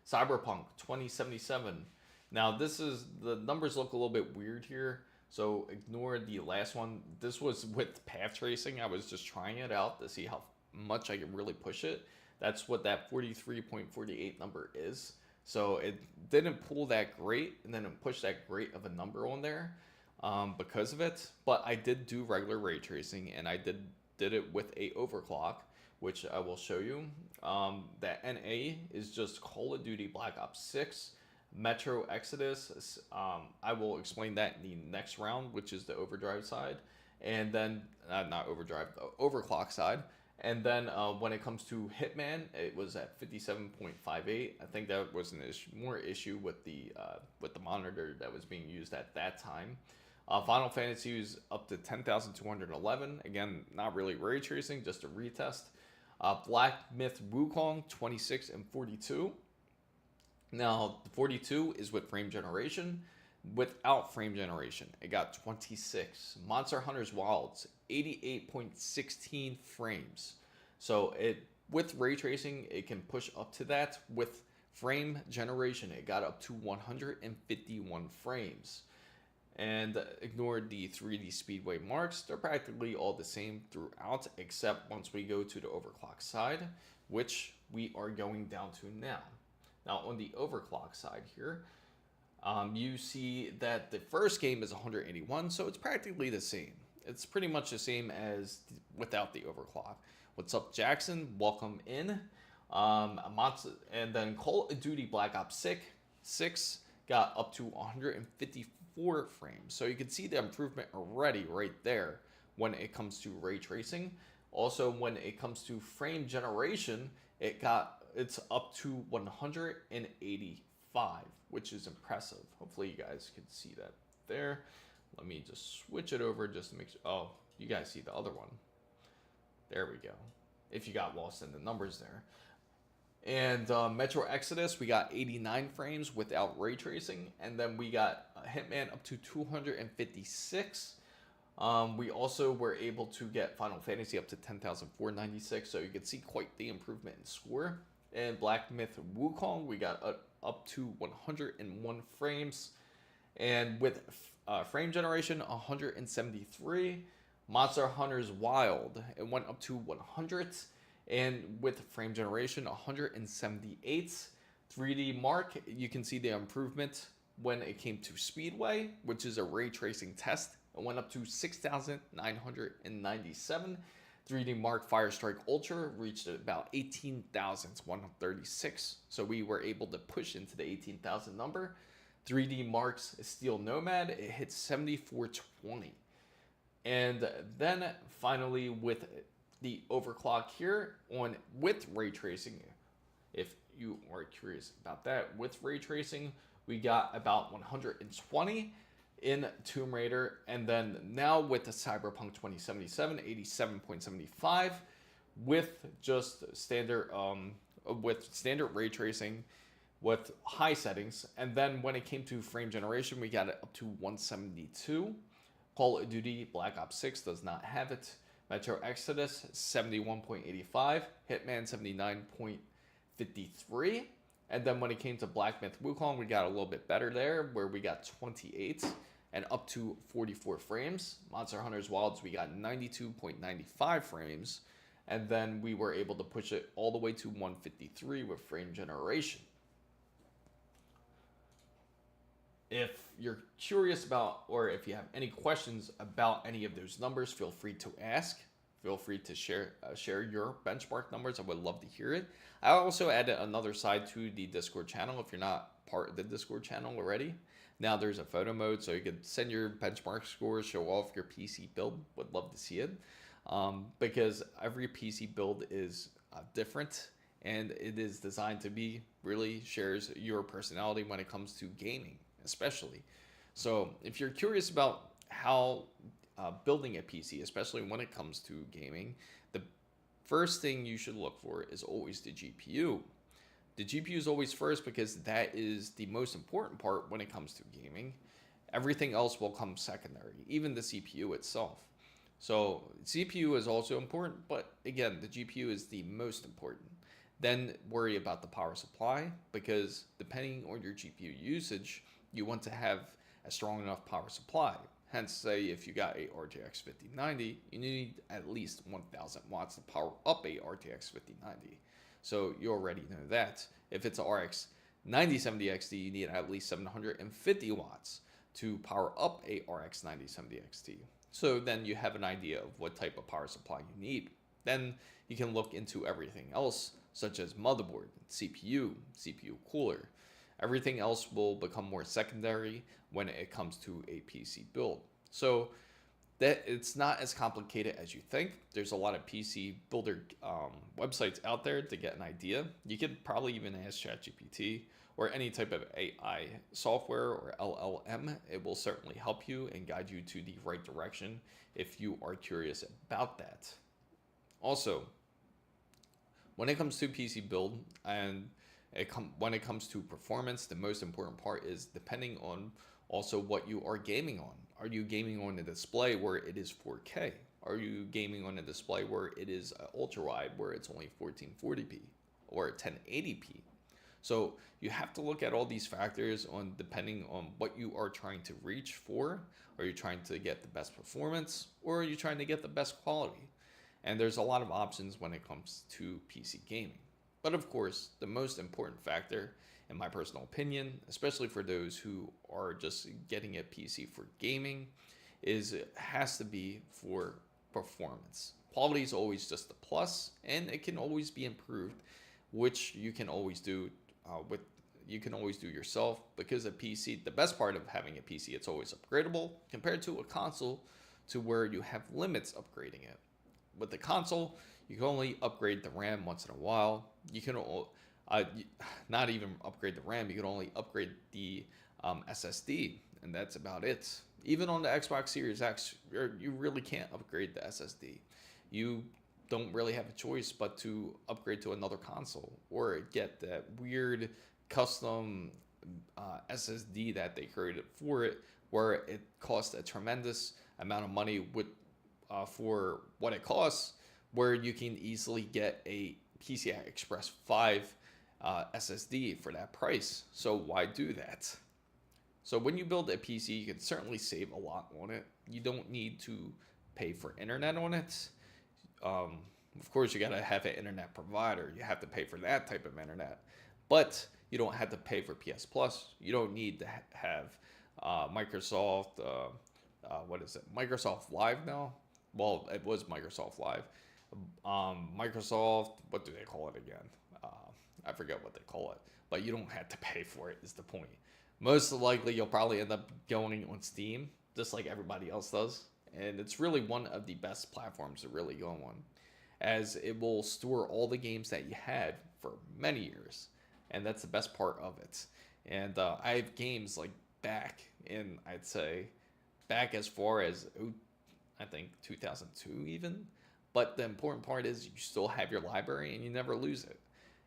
Cyberpunk 2077. Now the numbers look a little bit weird here, so ignore the last one. This was with path tracing. I was just trying it out to see how much I can really push it. That's what that 43.48 number is. So it didn't pull that great and then it pushed that great of a number on there because of it. But I did do regular ray tracing and I did it with a overclock, which I will show you. That NA is just Call of Duty Black Ops 6, Metro Exodus. I will explain that in the next round, which is the overdrive side. And then, not overdrive, the overclock side. And then when it comes to Hitman, it was at 57.58. I think that was an more issue with the monitor that was being used at that time. Final Fantasy was up to 10,211. Again, not really ray tracing, just a retest. Black Myth Wukong 26 and 42. Now the 42 is with frame generation. Without frame generation, it got 26. Monster Hunter's Wilds, 88.16 frames. So with ray tracing, it can push up to that. With frame generation, it got up to 151 frames. And ignore the 3D Speedway marks. They're practically all the same throughout, except once we go to the overclock side, which we are going down to now. Now on the overclock side here, you see that the first game is 181, so it's practically the same. It's pretty much the same as without the overclock. What's up, Jackson? Welcome in. And then Call of Duty Black Ops 6 got up to 154 frames. So you can see the improvement already right there when it comes to ray tracing. Also, when it comes to frame generation, it's up to 185, which is impressive. Hopefully you guys can see that there. Let me just switch it over just to make sure. Oh, you guys see the other one. There we go. if you got lost in the numbers there. And Metro Exodus, we got 89 frames without ray tracing, and then we got Hitman up to 256. We also were able to get Final Fantasy up to 10,496, so you can see quite the improvement in score. And Black Myth Wukong, we got up to 101 frames, and with frame generation 173. Monster Hunter's Wild, it went up to 100, and with frame generation 178. 3D Mark, you can see the improvement when it came to Speedway, which is a ray tracing test. It went up to 6,997. 3D Mark Firestrike Ultra reached about 18,136. So we were able to push into the 18,000 number. 3D Mark's Steel Nomad, it hit 7420. And then finally with the overclock here with ray tracing, if you are curious about that, with ray tracing, we got about 120 in Tomb Raider, and then now with the Cyberpunk 2077, 87.75 with just standard ray tracing with high settings. And then when it came to frame generation, we got it up to 172. Call of Duty Black Ops 6 does not have it. Metro Exodus 71.85, Hitman 79.53. And then when it came to Black Myth Wukong, we got a little bit better there, where we got 28 and up to 44 frames. Monster Hunter's Wilds, we got 92.95 frames. And then we were able to push it all the way to 153 with frame generation. If you're curious about, or if you have any questions about any of those numbers, feel free to ask. Feel free to share your benchmark numbers. I would love to hear it. I also added another side to the Discord channel. If you're not part of the Discord channel already, now there's a photo mode, so you can send your benchmark scores, show off your PC build. Would love to see it, because every PC build is different, and it is designed to be really shares your personality when it comes to gaming, especially. So if you're curious about how building a PC, especially when it comes to gaming, the first thing you should look for is always the GPU. The GPU is always first, because that is the most important part when it comes to gaming. Everything else will come secondary, even the CPU itself. So CPU is also important, but again, the GPU is the most important. Then worry about the power supply, because depending on your GPU usage, you want to have a strong enough power supply. Hence, say if you got a RTX 5090, you need at least 1000 watts to power up a RTX 5090. So you already know that. If it's a RX 9070 XT, you need at least 750 watts to power up a RX 9070 XT. So then you have an idea of what type of power supply you need. Then you can look into everything else, such as motherboard, CPU cooler. Everything else will become more secondary when it comes to a PC build. So that it's not as complicated as you think. There's a lot of PC builder websites out there to get an idea. You could probably even ask ChatGPT or any type of AI software or LLM. It will certainly help you and guide you to the right direction if you are curious about that. Also, when it comes to PC build and when it comes to performance, the most important part is depending on also what you are gaming on. Are you gaming on a display where it is 4K? Are you gaming on a display where it is ultra-wide, where it's only 1440p or 1080p? So you have to look at all these factors on depending on what you are trying to reach for. Are you trying to get the best performance, or are you trying to get the best quality? And there's a lot of options when it comes to PC gaming. But of course, the most important factor, in my personal opinion, especially for those who are just getting a PC for gaming, is it has to be for performance. Quality is always just a plus, and it can always be improved, which you can always do yourself, because a PC, the best part of having a PC, it's always upgradable compared to a console, to where you have limits upgrading it. With the console, you can only upgrade the RAM once in a while. You can not even upgrade the RAM. You can only upgrade the SSD, and that's about it. Even on the Xbox Series X, you really can't upgrade the SSD. The don't really have a choice but to upgrade to another console or get that weird custom SSD that they created for it, where it costs a tremendous amount of money with for what it costs, where you can easily get a PCI Express 5 SSD for that price. So why do that? So when you build a PC, you can certainly save a lot on it. You don't need to pay for internet on it. Of course, you gotta have an internet provider. You have to pay for that type of internet, but you don't have to pay for PS Plus. You don't need to have Microsoft. What is it? Microsoft Live now? Well, it was Microsoft Live. Microsoft, what do they call it again? I forget what they call it, but you don't have to pay for it is the point. Most likely you'll probably end up going on Steam, just like everybody else does. And it's really one of the best platforms to really go on, as it will store all the games that you had for many years. And that's the best part of it. And I have games like back in, I'd say, back as far as, I think 2002 even. But the important part is you still have your library and you never lose it.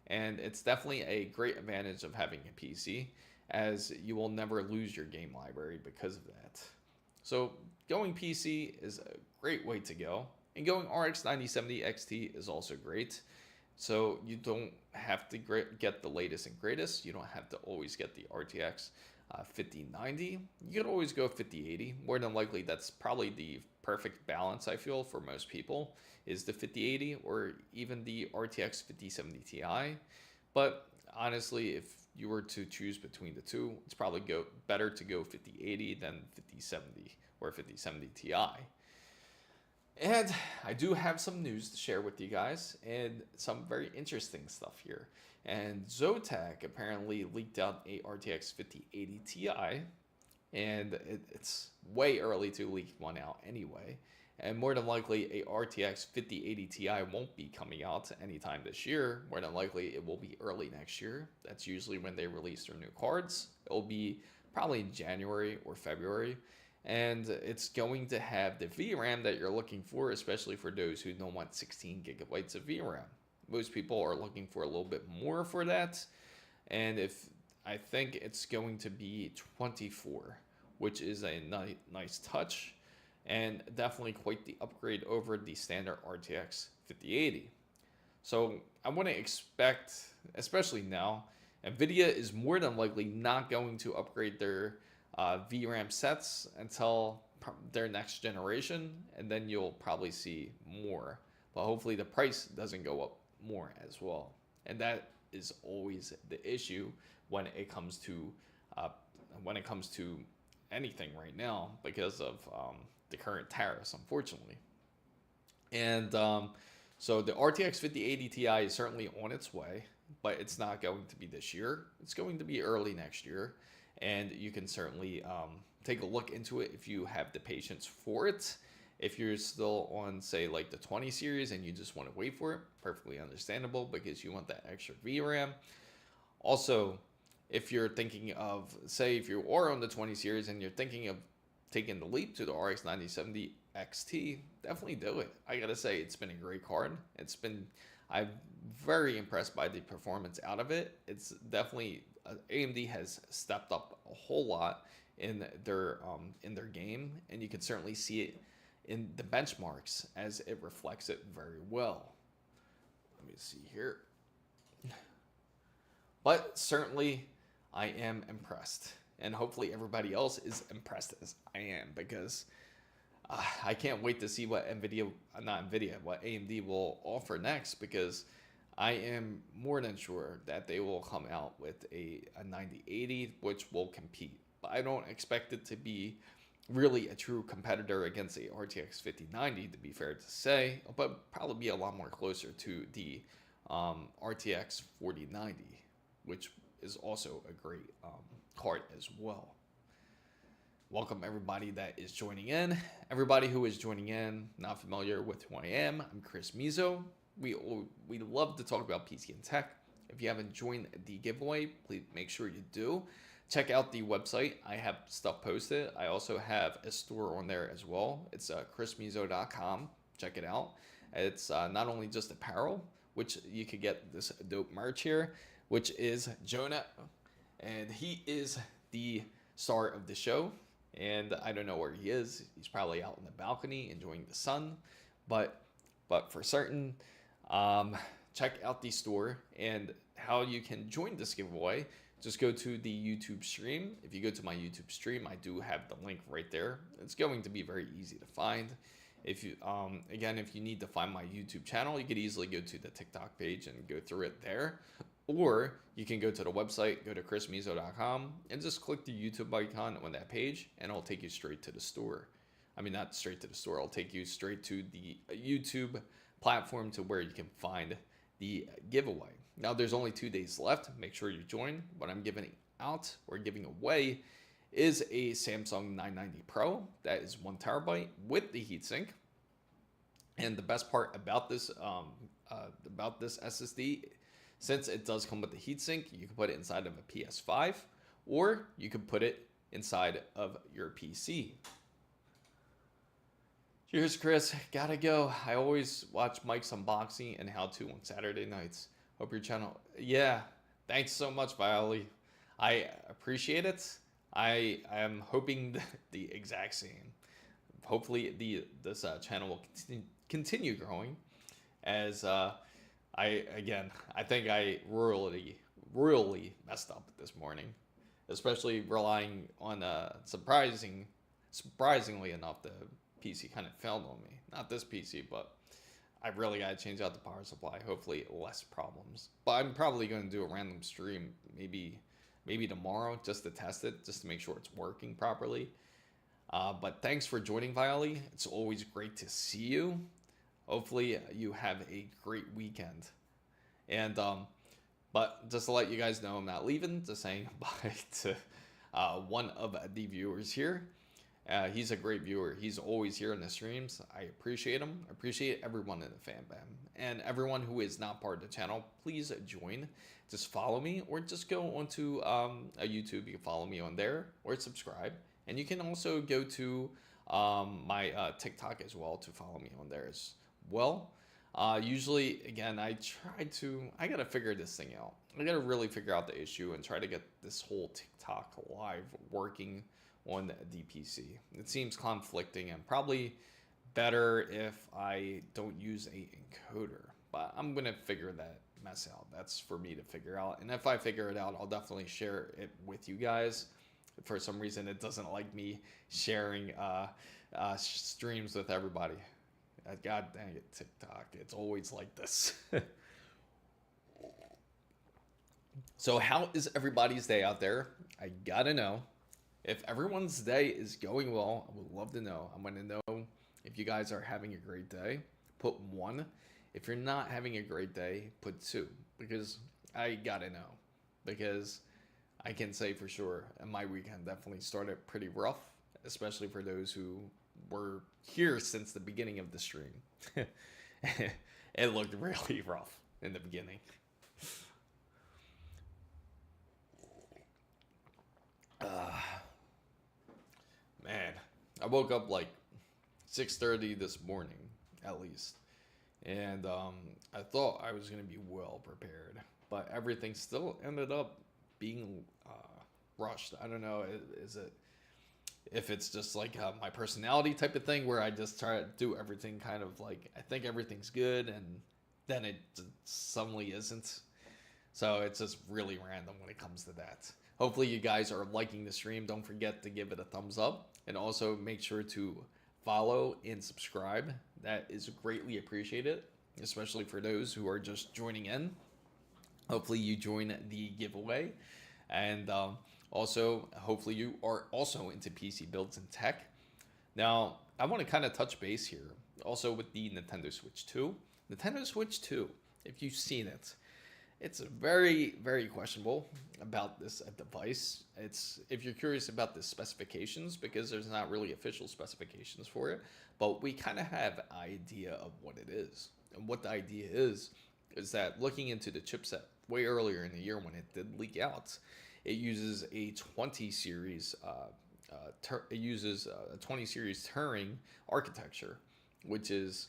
And it's definitely a great advantage of having a PC, as you will never lose your game library because of that. So going PC is a great way to go. And going RX 9070 XT is also great. So you don't have to get the latest and greatest. You don't have to always get the RTX 5090. You can always go 5080. More than likely, that's probably the perfect balance, I feel, for most people, is the 5080 or even the RTX 5070 Ti. But honestly, if you were to choose between the two, it's probably better to go 5080 than 5070 or 5070 Ti. And I do have some news to share with you guys, and some very interesting stuff here. And Zotac apparently leaked out a RTX 5080 Ti, and it's way early to leak one out anyway. And more than likely, a RTX 5080 Ti won't be coming out anytime this year. More than likely, it will be early next year. That's usually when they release their new cards. It will be probably in January or February. And it's going to have the VRAM that you're looking for, especially for those who don't want 16 gigabytes of VRAM. Most people are looking for a little bit more for that. And I think it's going to be 24, which is a nice touch, and definitely quite the upgrade over the standard RTX 5080. So I want to expect, especially now, NVIDIA is more than likely not going to upgrade their VRAM sets until their next generation, and then you'll probably see more. But hopefully the price doesn't go up more as well. And that is always the issue when it comes to anything right now, because of the current tariffs, unfortunately. And so the RTX 5080 Ti is certainly on its way, but it's not going to be this year. It's going to be early next year. And you can certainly take a look into it if you have the patience for it. If you're still on, say, like the 20 series and you just want to wait for it, perfectly understandable, because you want that extra VRAM. Also, if you're thinking of, say, if you are on the 20 series and you're thinking of taking the leap to the RX 9070 XT, definitely do it. I gotta say, it's been a great card. I'm very impressed by the performance out of it. It's definitely, AMD has stepped up a whole lot in their game, and you can certainly see it in the benchmarks as it reflects it very well. Let me see here. But certainly, I am impressed, and hopefully everybody else is impressed as I am, because I can't wait to see what what AMD will offer next, because I am more than sure that they will come out with a 9080, which will compete. But I don't expect it to be really a true competitor against a RTX 5090, to be fair to say, but probably be a lot more closer to the RTX 4090, which is also a great card as well. Welcome everybody that is joining in. Everybody who is joining in, not familiar with who I am, I'm Chris Mizo. We love to talk about PC and tech. If you haven't joined the giveaway, please make sure you do. Check out the website. I have stuff posted. I also have a store on there as well. It's chrismizo.com. Check it out. It's not only just apparel, which you could get this dope merch here, which is Jonah, and he is the star of the show. And I don't know where he is. He's probably out on the balcony enjoying the sun, but for certain, check out the store and how you can join this giveaway. Just go to the YouTube stream. If you go to my YouTube stream, I do have the link right there. It's going to be very easy to find. If you again, if you need to find my YouTube channel, you could easily go to the TikTok page and go through it there. Or you can go to the website, go to chrismizo.com, and just click the YouTube icon on that page, and it'll take you straight to the store. I mean, not straight to the store. It'll take you straight to the YouTube platform to where you can find the giveaway. Now, there's only 2 days left. Make sure you join. What I'm giving out or giving away is a Samsung 990 Pro. That is 1 terabyte with the heatsink. And the best part about this SSD, since it does come with the heatsink, you can put it inside of a PS5, or you can put it inside of your PC. Cheers, Chris. Gotta go. I always watch Mike's unboxing and how-to on Saturday nights. Hope your channel... Yeah, thanks so much, Violi. I appreciate it. I am hoping the exact same. Hopefully this channel will continue growing, as I think I royally messed up this morning, especially relying on surprisingly enough, the PC kind of failed on me. Not this PC, but I really got to change out the power supply. Hopefully less problems. But I'm probably going to do a random stream maybe tomorrow just to test it, just to make sure it's working properly. But thanks for joining, Violi. It's always great to see you. Hopefully you have a great weekend. And but just to let you guys know, I'm not leaving. Just saying bye to one of the viewers here. He's a great viewer. He's always here in the streams. I appreciate him. I appreciate everyone in the fan bam. And everyone who is not part of the channel, please join. Just follow me, or just go onto a YouTube. You can follow me on there, or subscribe. And you can also go to my TikTok as well to follow me on there as well. Usually, again, I gotta figure this thing out. I gotta really figure out the issue and try to get this whole TikTok live working on the PC. It seems conflicting, and probably better if I don't use a encoder. But I'm gonna figure that mess out. That's for me to figure out. And if I figure it out, I'll definitely share it with you guys. For some reason, it doesn't like me sharing streams with everybody. God dang it, TikTok. It's always like this. So how is everybody's day out there? I gotta know. If everyone's day is going well, I would love to know. I'm going to know if you guys are having a great day. Put 1. If you're not having a great day, put 2. Because I gotta know. Because I can say for sure, my weekend definitely started pretty rough. Especially for those who were here since the beginning of the stream. It looked really rough in the beginning. Man, I woke up like 6:30 this morning, at least. And I thought I was going to be well prepared. But everything still ended up being rushed. I don't know, if it's just like my personality type of thing, where I just try to do everything kind of like, I think everything's good, and then it suddenly isn't. So it's just really random when it comes to that. Hopefully you guys are liking the stream. Don't forget to give it a thumbs up. And also make sure to follow and subscribe. That is greatly appreciated, especially for those who are just joining in. Hopefully you join the giveaway. And also, hopefully you are also into PC builds and tech. Now, I want to kind of touch base here. Also with the Nintendo Switch 2. Nintendo Switch 2, if you've seen it, it's very, very questionable about this device. If you're curious about the specifications, because there's not really official specifications for it, but we kind of have an idea of what it is. And what the idea is that looking into the chipset way earlier in the year when it did leak out, it uses a 20 series Turing architecture, which is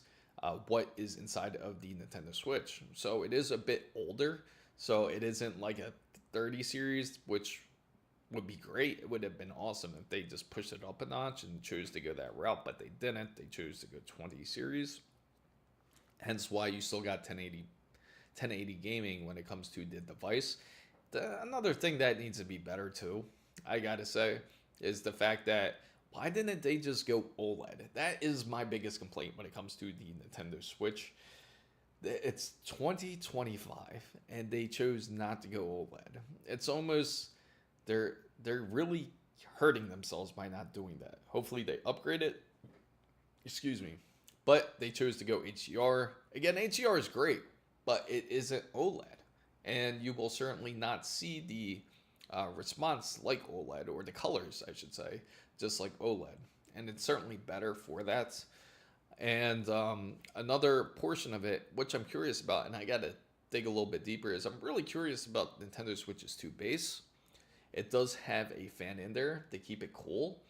what is inside of the Nintendo Switch. So it is a bit older, so it isn't like a 30 series, which would be great. It would have been awesome if they just pushed it up a notch and chose to go that route, but they didn't. They chose to go 20 series. Hence why you still got 1080 gaming when it comes to the device. Another thing that needs to be better too, I gotta say, is the fact that why didn't they just go OLED? That is my biggest complaint when it comes to the Nintendo Switch. It's 2025 and they chose not to go OLED. It's almost they're really hurting themselves by not doing that. Hopefully they upgrade it. Excuse me. But they chose to go HDR. Again, HDR is great, but it isn't OLED. And you will certainly not see the response like OLED, or the colors, I should say, just like OLED. And it's certainly better for that. And another portion of it, which I'm curious about, and I got to dig a little bit deeper, is I'm really curious about Nintendo Switch's 2 base. It does have a fan in there to keep it cool.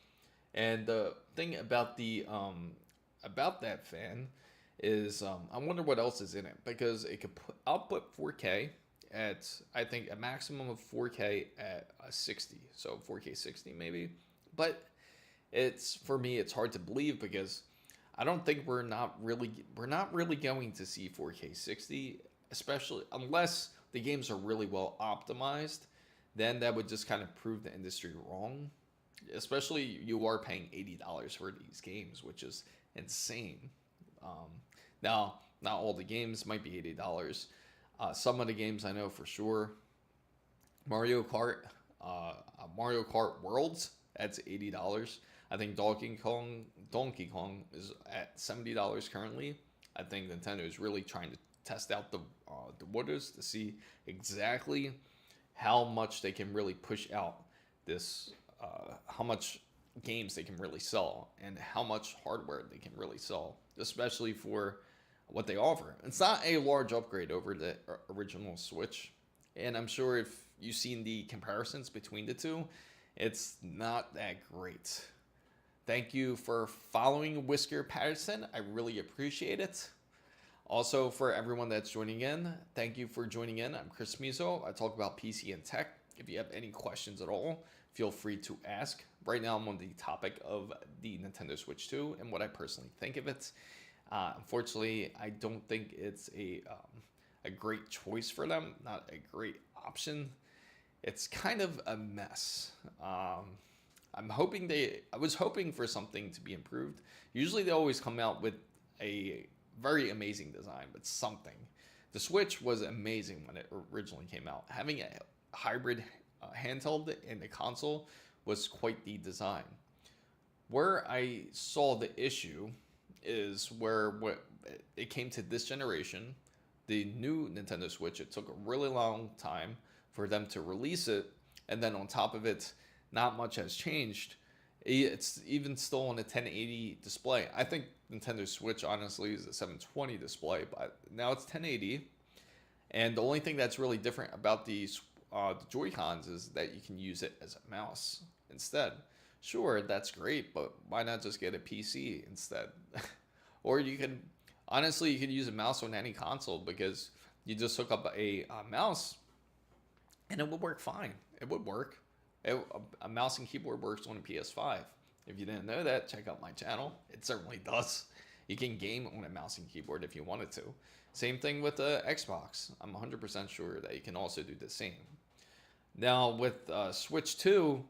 And the thing about the about that fan is I wonder what else is in it, because it could output 4K at, I think, a maximum of 4K at 60, so 4K 60 maybe. But it's, for me, it's hard to believe, because I don't think we're not really going to see 4K 60, especially unless the games are really well optimized. Then that would just kind of prove the industry wrong. Especially, you are paying $80 for these games, which is insane. Now, not all the games might be $80. Some of the games I know for sure. Mario Kart Worlds, that's $80. I think Donkey Kong is at $70 currently. I think Nintendo is really trying to test out the waters to see exactly how much they can really push out this, how much games they can really sell, and how much hardware they can really sell, especially for what they offer. It's not a large upgrade over the original Switch, and I'm sure if you've seen the comparisons between the two, it's not that great. Thank you for following Whisker Patterson. I really appreciate it. Also, for everyone that's joining in, thank you for joining in. I'm Chris Mizo. I talk about PC and tech. If you have any questions at all, feel free to ask. Right now, I'm on the topic of the Nintendo Switch 2 and what I personally think of it. Unfortunately, I don't think it's a great choice for them, not a great option. It's kind of a mess. I was hoping for something to be improved. Usually they always come out with a very amazing design, but something. The Switch was amazing when it originally came out. Having a hybrid handheld in the console was quite the design. Where I saw the issue is where it came to this generation, the new Nintendo Switch. It took a really long time for them to release it, and then on top of it, not much has changed. It's even still on a 1080 display. I think Nintendo Switch honestly is a 720 display, but now it's 1080. And the only thing that's really different about the Joy-Cons is that you can use it as a mouse instead. Sure, that's great, but why not just get a PC instead? Or you can, honestly, you could use a mouse on any console, because you just hook up a mouse and it would work fine. It would work. A mouse and keyboard works on a PS5. If you didn't know that, check out my channel. It certainly does. You can game on a mouse and keyboard if you wanted to. Same thing with the Xbox. I'm 100% sure that you can also do the same. Now with Switch 2,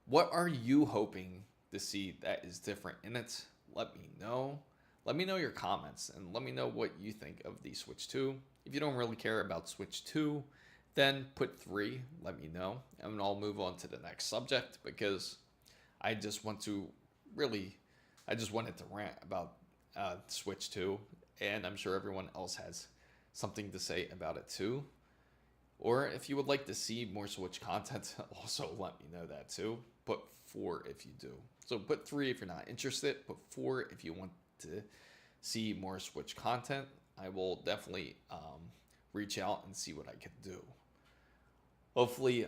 what are you hoping to see that is different in it? Let me know. Let me know your comments, and let me know what you think of the Switch 2. If you don't really care about Switch 2, then put 3, let me know, and I'll move on to the next subject, because I just wanted to rant about Switch 2, and I'm sure everyone else has something to say about it too. Or if you would like to see more Switch content, also let me know that too. Put 4 if you do. So put 3 if you're not interested, put 4 if you want to see more Switch content. I will definitely reach out and see what I can do. Hopefully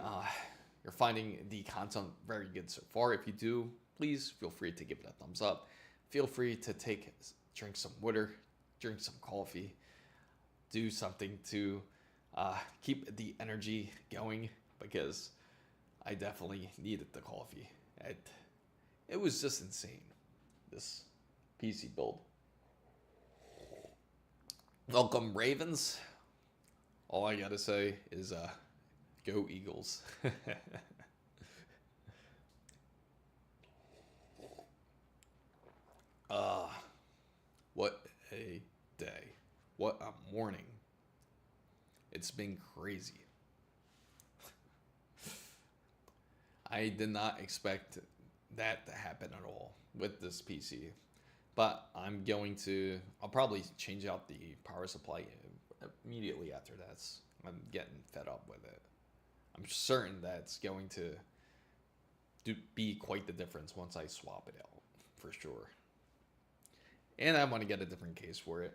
you're finding the content very good so far. If you do, please feel free to give it a thumbs up. Feel free to drink some water, drink some coffee, do something to keep the energy going, because I definitely needed the coffee. It was just insane, this PC build. Welcome, Ravens. All I gotta say is go Eagles. What a day. What a morning. It's been crazy. I did not expect that to happen at all with this PC. But I'll probably change out the power supply immediately after that. I'm getting fed up with it. I'm certain that it's going to be quite the difference once I swap it out, for sure. And I want to get a different case for it.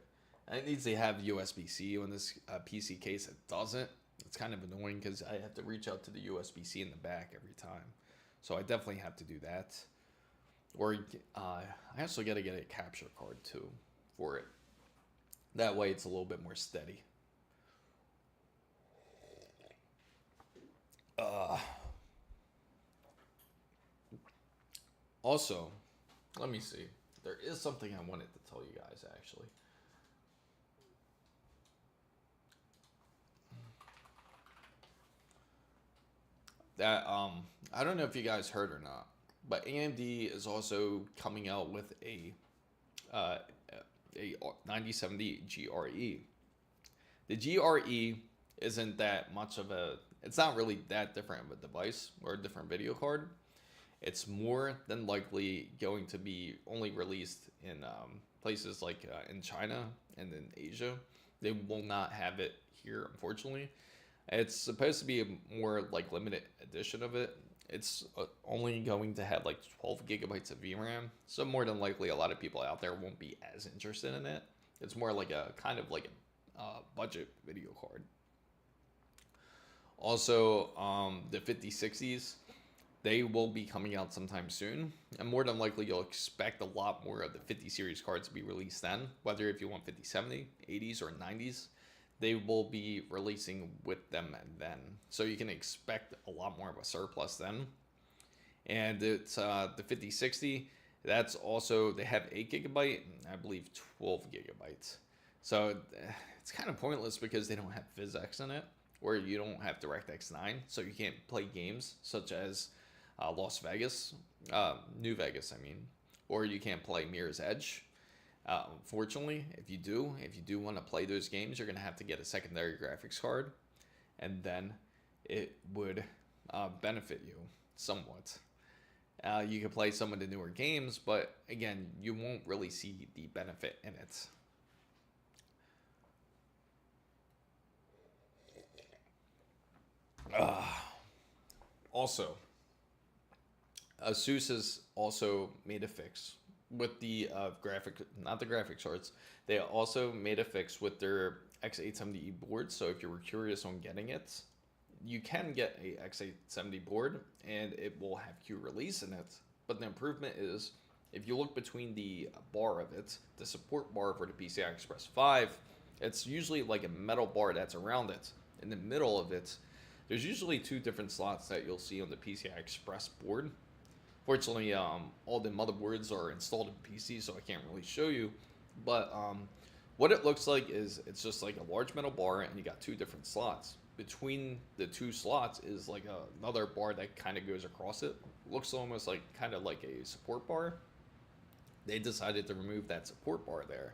And it needs to have USB-C on this PC case. It doesn't. It's kind of annoying because I have to reach out to the USB-C in the back every time. So I definitely have to do that. Or I also got to get a capture card too for it. That way it's a little bit more steady. Also, let me see. There is something I wanted to tell you guys, actually. That I don't know if you guys heard or not, but AMD is also coming out with a 9070 GRE. The GRE isn't that much of a, it's not really that different of a device or a different video card. It's more than likely going to be only released in places like in China and in Asia. They will not have it here, unfortunately. It's supposed to be a more like limited edition of it. It's only going to have like 12 gigabytes of VRAM. So more than likely a lot of people out there won't be as interested in it. It's more like a kind of like a budget video card. Also, the 5060s, they will be coming out sometime soon. And more than likely you'll expect a lot more of the 50 series cards to be released then. Whether if you want 5070, 80s, or 90s. They will be releasing with them then. So you can expect a lot more of a surplus then. And it's the 5060, that's also, they have 8 gigabyte and I believe 12 gigabytes. So it's kind of pointless because they don't have PhysX in it, or you don't have DirectX 9. So you can't play games such as Las Vegas, New Vegas, I mean. Or you can't play Mirror's Edge. Unfortunately, if you do want to play those games, you're going to have to get a secondary graphics card, and then it would benefit you somewhat. You can play some of the newer games, but again, you won't really see the benefit in it. Also, ASUS has also made a fix with the not the graphics cards. They also made a fix with their X870E board. So if you were curious on getting it, you can get a X870 board and it will have Q release in it. But the improvement is, if you look between the bar of it, the support bar for the PCI Express 5, it's usually like a metal bar that's around it. In the middle of it, there's usually 2 different slots that you'll see on the PCI Express board. Fortunately, all the motherboards are installed in PC, so I can't really show you. But what it looks like is it's just like a large metal bar, and you got 2 different slots. Between the 2 slots is like another bar that kind of goes across it. Looks almost like kind of like a support bar. They decided to remove that support bar there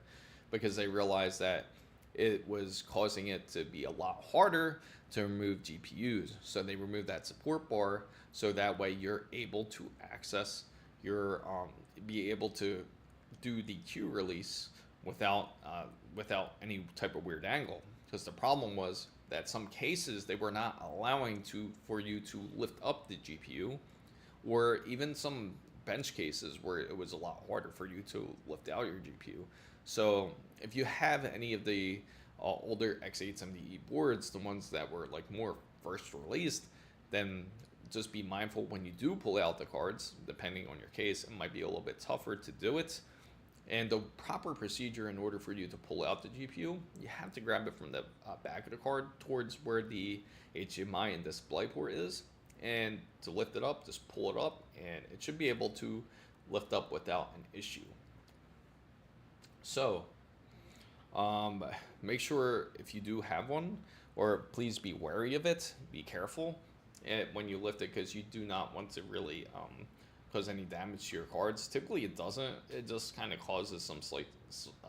because they realized that it was causing it to be a lot harder to remove GPUs. So they removed that support bar, so that way you're able to access your, be able to do the Q release without any type of weird angle. Because the problem was that some cases they were not allowing for you to lift up the GPU, or even some bench cases where it was a lot harder for you to lift out your GPU. So if you have any of the older X870E boards, the ones that were like more first released, then just be mindful when you do pull out the cards. Depending on your case, it might be a little bit tougher to do it. And the proper procedure in order for you to pull out the GPU, you have to grab it from the back of the card towards where the HDMI and display port is. And to lift it up, just pull it up, and it should be able to lift up without an issue. So, make sure if you do have one, or please be wary of it, be careful when you lift it, because you do not want to really cause any damage to your cards. Typically it doesn't, it just kind of causes some slight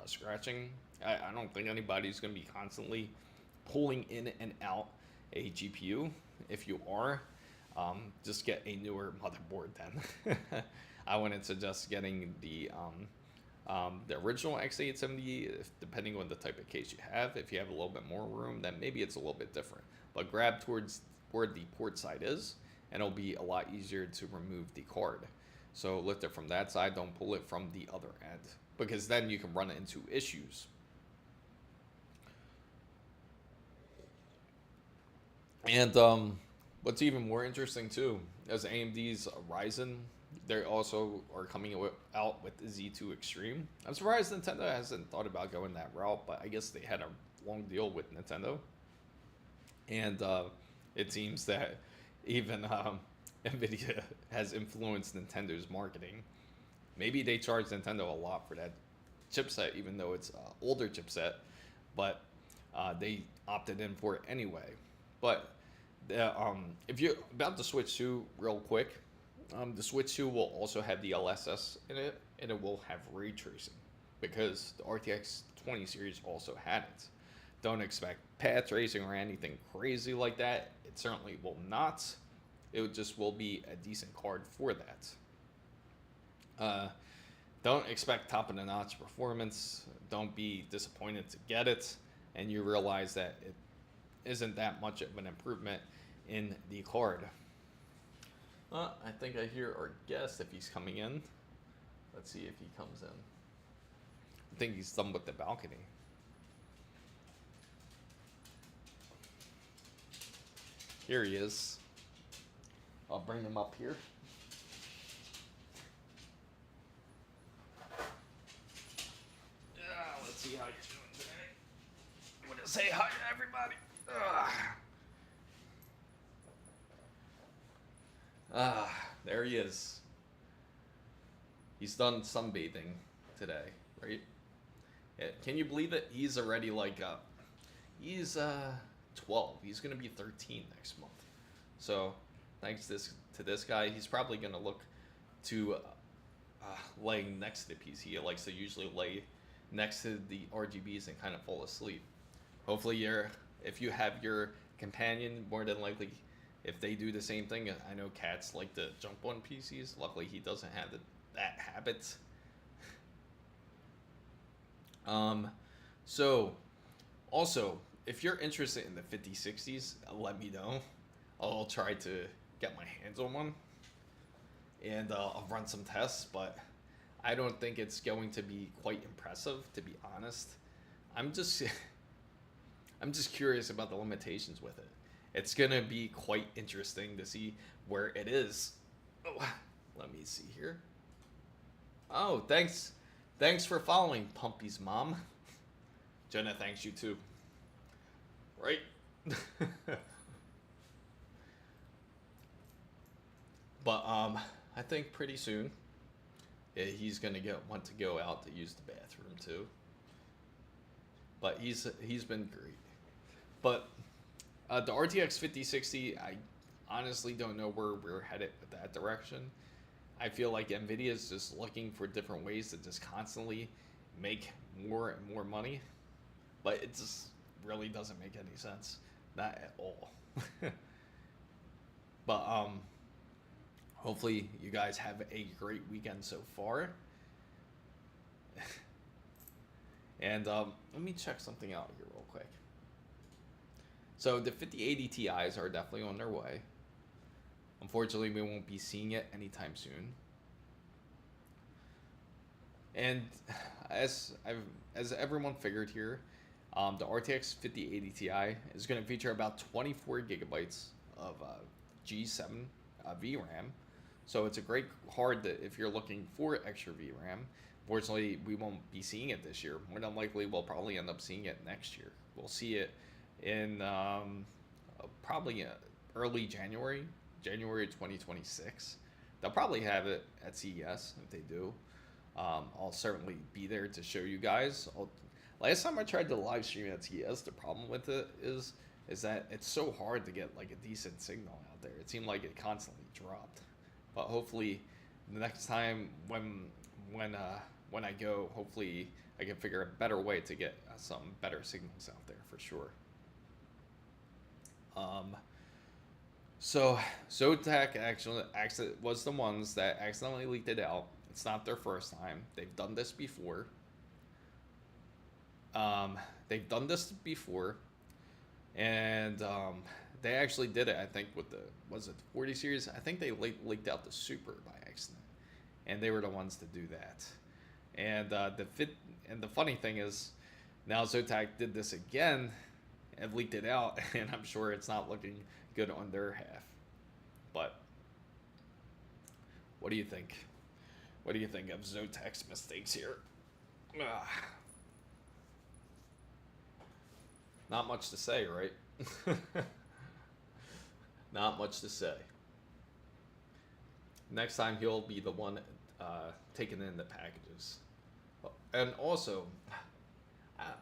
scratching. I don't think anybody's going to be constantly pulling in and out a GPU. If you are, just get a newer motherboard then. I wouldn't suggest getting the original X870, depending on the type of case you have. If you have a little bit more room, then maybe it's a little bit different. But grab towards where the port side is, and it'll be a lot easier to remove the card. So lift it from that side, don't pull it from the other end, because then you can run into issues. And what's even more interesting too is AMD's Ryzen. They also are coming out with the Z2 Extreme. I'm surprised Nintendo hasn't thought about going that route, but I guess they had a long deal with Nintendo. And it seems that even NVIDIA has influenced Nintendo's marketing. Maybe they charge Nintendo a lot for that chipset, even though it's an older chipset, but they opted in for it anyway. But if you're about to switch to real quick, the Switch 2 will also have the LSS in it, and it will have ray tracing, because the RTX 20 series also had it. Don't expect path tracing or anything crazy like that. It certainly will not. It just will be a decent card for that. Don't expect top-of-the-notch performance. Don't be disappointed to get it, and you realize that it isn't that much of an improvement in the card. I think I hear our guest if he's coming in. Let's see if he comes in. I think he's done with the balcony. Here he is. I'll bring him up here. Let's see how you're doing today. I'm gonna say hi to everybody. There he is. He's done sunbathing today, right? Yeah, can you believe it? He's already like he's 12. He's gonna be 13 next month. So thanks to this guy, he's probably gonna look to laying next to the PC. He likes to usually lay next to the RGBs and kind of fall asleep. Hopefully if you have your companion, more than likely, if they do the same thing. I know cats like to jump on PCs. Luckily, he doesn't have that habit. So, also, if you're interested in the 5060s, let me know. I'll try to get my hands on one, and I'll run some tests, but I don't think it's going to be quite impressive, to be honest. I'm just curious about the limitations with it. It's gonna be quite interesting to see where it is. Oh, let me see here. Oh, thanks for following, Pumpy's mom. Jenna, thanks you too. Right? But I think pretty soon he's gonna want to go out to use the bathroom too. But he's been great. But the RTX 5060, I honestly don't know where we're headed with that direction. I feel like NVIDIA is just looking for different ways to just constantly make more and more money. But it just really doesn't make any sense. Not at all. But hopefully you guys have a great weekend so far. And let me check something out here real quick. So the 5080 Ti's are definitely on their way. Unfortunately, we won't be seeing it anytime soon. And as everyone figured here, the RTX 5080 Ti is going to feature about 24 gigabytes of G7 VRAM So it's a great card that if you're looking for extra VRAM. Fortunately, we won't be seeing it this year. More than likely, we'll probably end up seeing it next year. We'll see it in probably early January 2026. They'll probably have it at CES if they do. I'll certainly be there to show you guys. Last time I tried to live stream at CES, the problem with it is that it's so hard to get like a decent signal out there. It seemed like it constantly dropped. But hopefully, the next time when I go, hopefully I can figure a better way to get some better signals out there for sure. So Zotac actually was the ones that accidentally leaked it out. It's not their first time. They've done this before. And they actually did it, I think, with the, was it the 40 series? I think they leaked out the Super by accident, and they were the ones to do that. And the funny thing is, now Zotac did this again and leaked it out, and I'm sure it's not looking good on their half. But what do you think? What do you think of Zotac's mistakes here? Ugh. Not much to say, right? Not much to say. Next time he'll be the one taking in the packages. And also,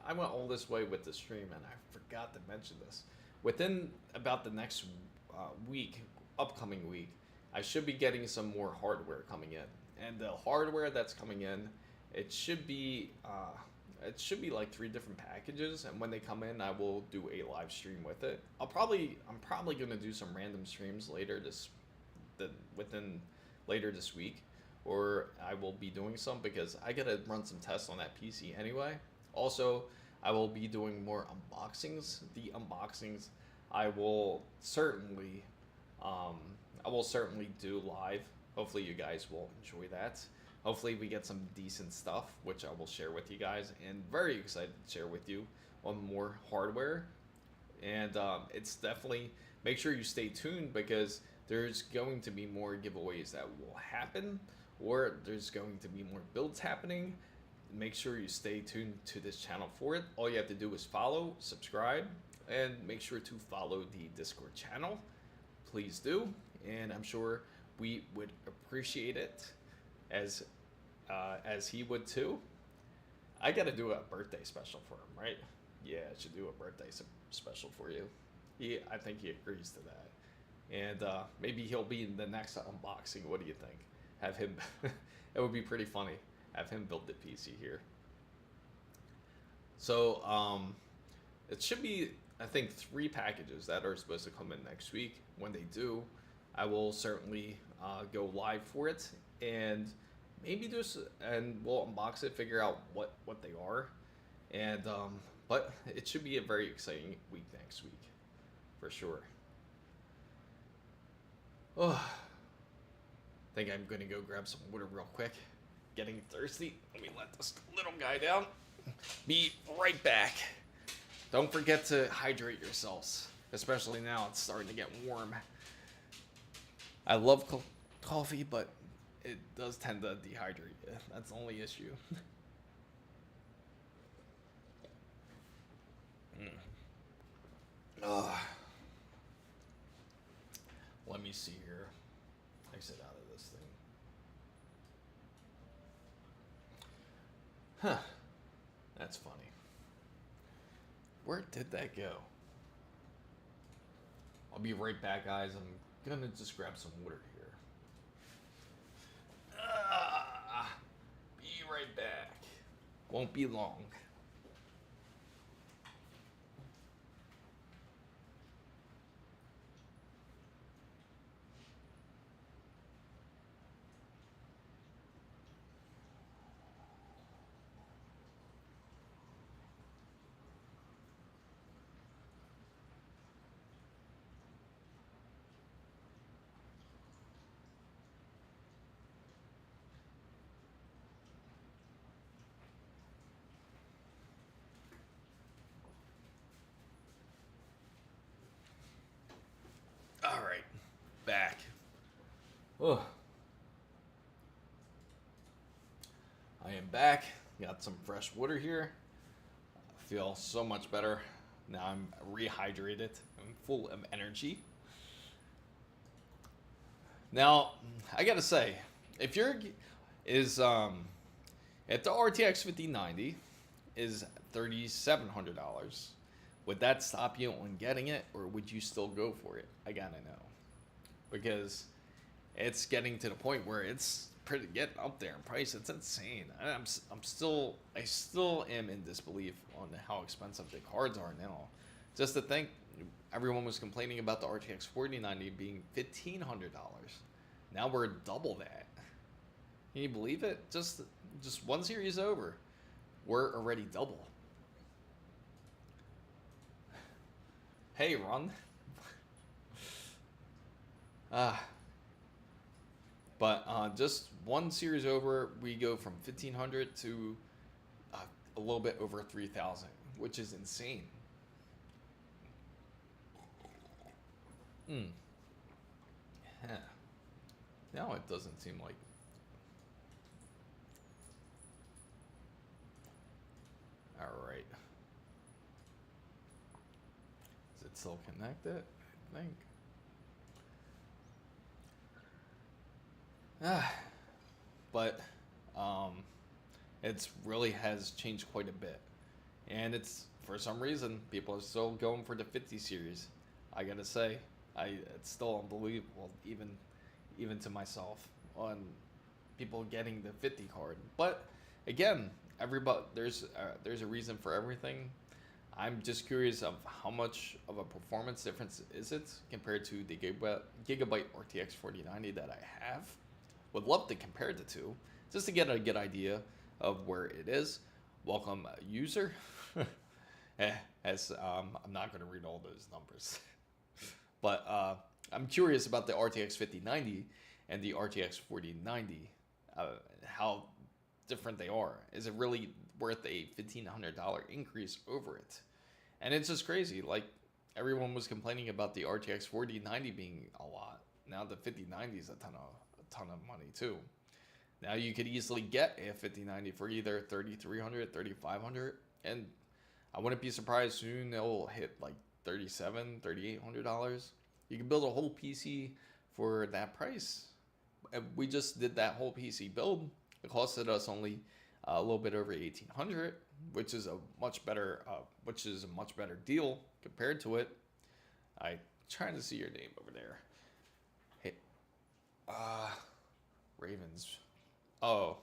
I went all this way with the stream and I forgot to mention this. Within about the next upcoming week, I should be getting some more hardware coming in. And the hardware that's coming in, it should be like 3 different packages, and when they come in, I will do a live stream with it. I'm probably gonna do some random streams later this week, or I will be doing some because I gotta run some tests on that PC anyway. Also, I will be doing more unboxings. The unboxings I will certainly do live. Hopefully you guys will enjoy that. Hopefully we get some decent stuff, which I will share with you guys, and very excited to share with you on more hardware. And it's definitely, make sure you stay tuned because there's going to be more giveaways that will happen, or there's going to be more builds happening. Make sure you stay tuned to this channel for it. All you have to do is follow, subscribe, and make sure to follow the Discord channel. Please do, and I'm sure we would appreciate it as he would too. I gotta do a birthday special for him, right? Yeah, I should do a birthday special for you. I think he agrees to that, and maybe he'll be in the next unboxing. What do you think? Have him. It would be pretty funny. Have him build the PC here. So it should be, I think, 3 packages that are supposed to come in next week. When they do, I will certainly go live for it and maybe and we'll unbox it, figure out what they are, and but it should be a very exciting week next week, for sure. Oh, I think I'm gonna go grab some water real quick. Getting thirsty. Let me let this little guy down. Be right back. Don't forget to hydrate yourselves, especially now it's starting to get warm. I love coffee, but it does tend to dehydrate you. That's the only issue. Let me see here. Exit out of this thing. Huh. That's funny. Where did that go? I'll be right back, guys. I'm gonna just grab some water here. Be right back. Won't be long. All right, back. Oh, I am back. Got some fresh water here. I feel so much better. Now I'm rehydrated. I'm full of energy. Now, I gotta say, if you're if the RTX 5090 is $3,700, would that stop you on getting it, or would you still go for it? I gotta know, because it's getting to the point where it's pretty getting up there in price. It's insane. I still am in disbelief on how expensive the cards are now. Just to think, everyone was complaining about the RTX 4090 being $1,500. Now we're double that. Can you believe it? Just one series over, we're already double. Hey, Ron. But just one series over, we go from 1,500 to a little bit over 3,000, which is insane. Yeah. Now it doesn't seem like. All right. Is it still connected? I think. But it's really has changed quite a bit, and it's for some reason people are still going for the 50 series. I gotta say, it's still unbelievable, even to myself, on people getting the 50 card. But again, everybody there's a reason for everything. I'm just curious of how much of a performance difference is it compared to the Gigabyte RTX 4090 that I have. Would love to compare the two, just to get a good idea of where it is. Welcome, user. I'm not going to read all those numbers. But I'm curious about the RTX 5090 and the RTX 4090, how different they are. Is it really worth a $1,500 increase over it? And it's just crazy. Like, everyone was complaining about the RTX 4090 being a lot. Now the 5090 is a ton of money too. Now you could easily get a 5090 for either $3,300, $3,500, and I wouldn't be surprised soon it'll hit like $3,700, $3,800. You can build a whole PC for that price. We just did that whole PC build. It costed us only a little bit over $1,800, which is a much better deal compared to it. I'm trying to see your name over there. Hey, Ravens. Oh,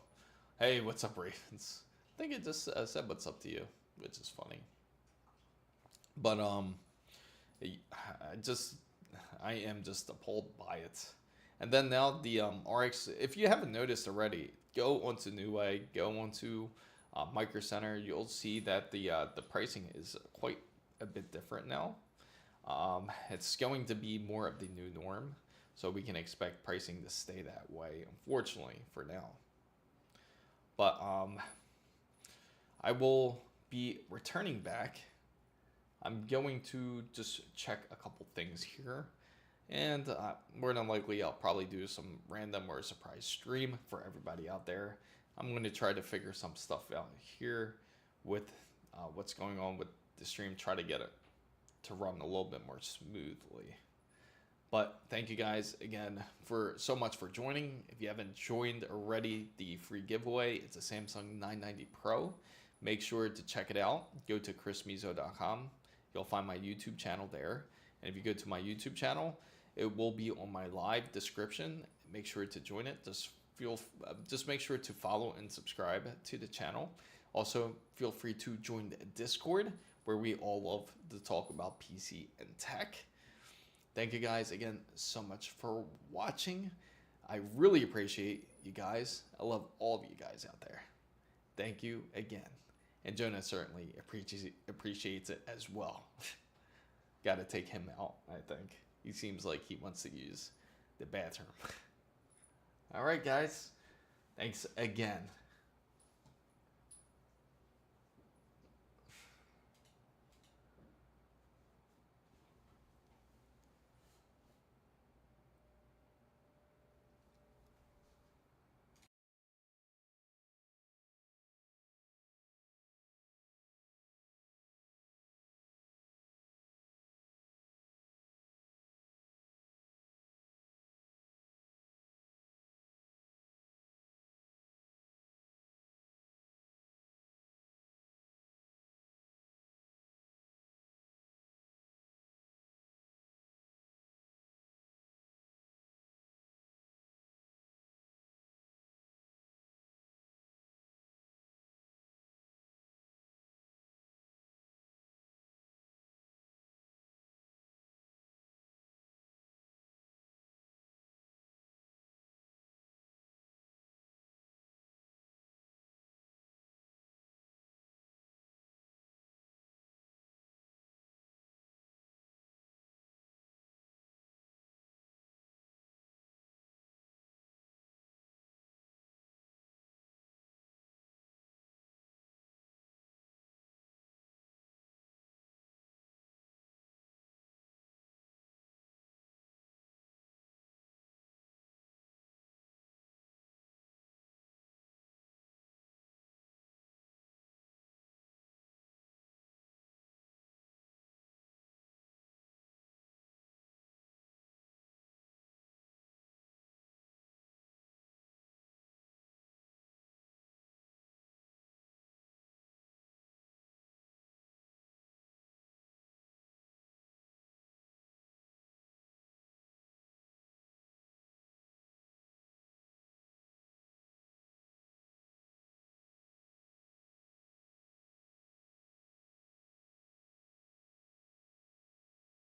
hey, what's up, Ravens? I think it just said what's up to you, which is funny. But I am just appalled by it. And then now the RX, if you haven't noticed already, go onto Newegg, go onto Micro Center. You'll see that the pricing is quite a bit different now. It's going to be more of the new norm, so we can expect pricing to stay that way, unfortunately, for now. But I will be returning back. I'm going to just check a couple things here. And more than likely, I'll probably do some random or surprise stream for everybody out there. I'm going to try to figure some stuff out here with what's going on with the stream. Try to get it to run a little bit more smoothly. But thank you guys again for so much for joining. If you haven't joined already the free giveaway, it's a Samsung 990 Pro. Make sure to check it out. Go to chrismizo.com. You'll find my YouTube channel there. And if you go to my YouTube channel, it will be on my live description. Make sure to join it. Just make sure to follow and subscribe to the channel. Also, feel free to join the Discord, where we all love to talk about PC and tech. Thank you guys again so much for watching. I really appreciate you guys. I love all of you guys out there. Thank you again. And Jonah certainly appreciates it as well. Got to take him out, I think. He seems like he wants to use the bathroom. All right, guys. Thanks again.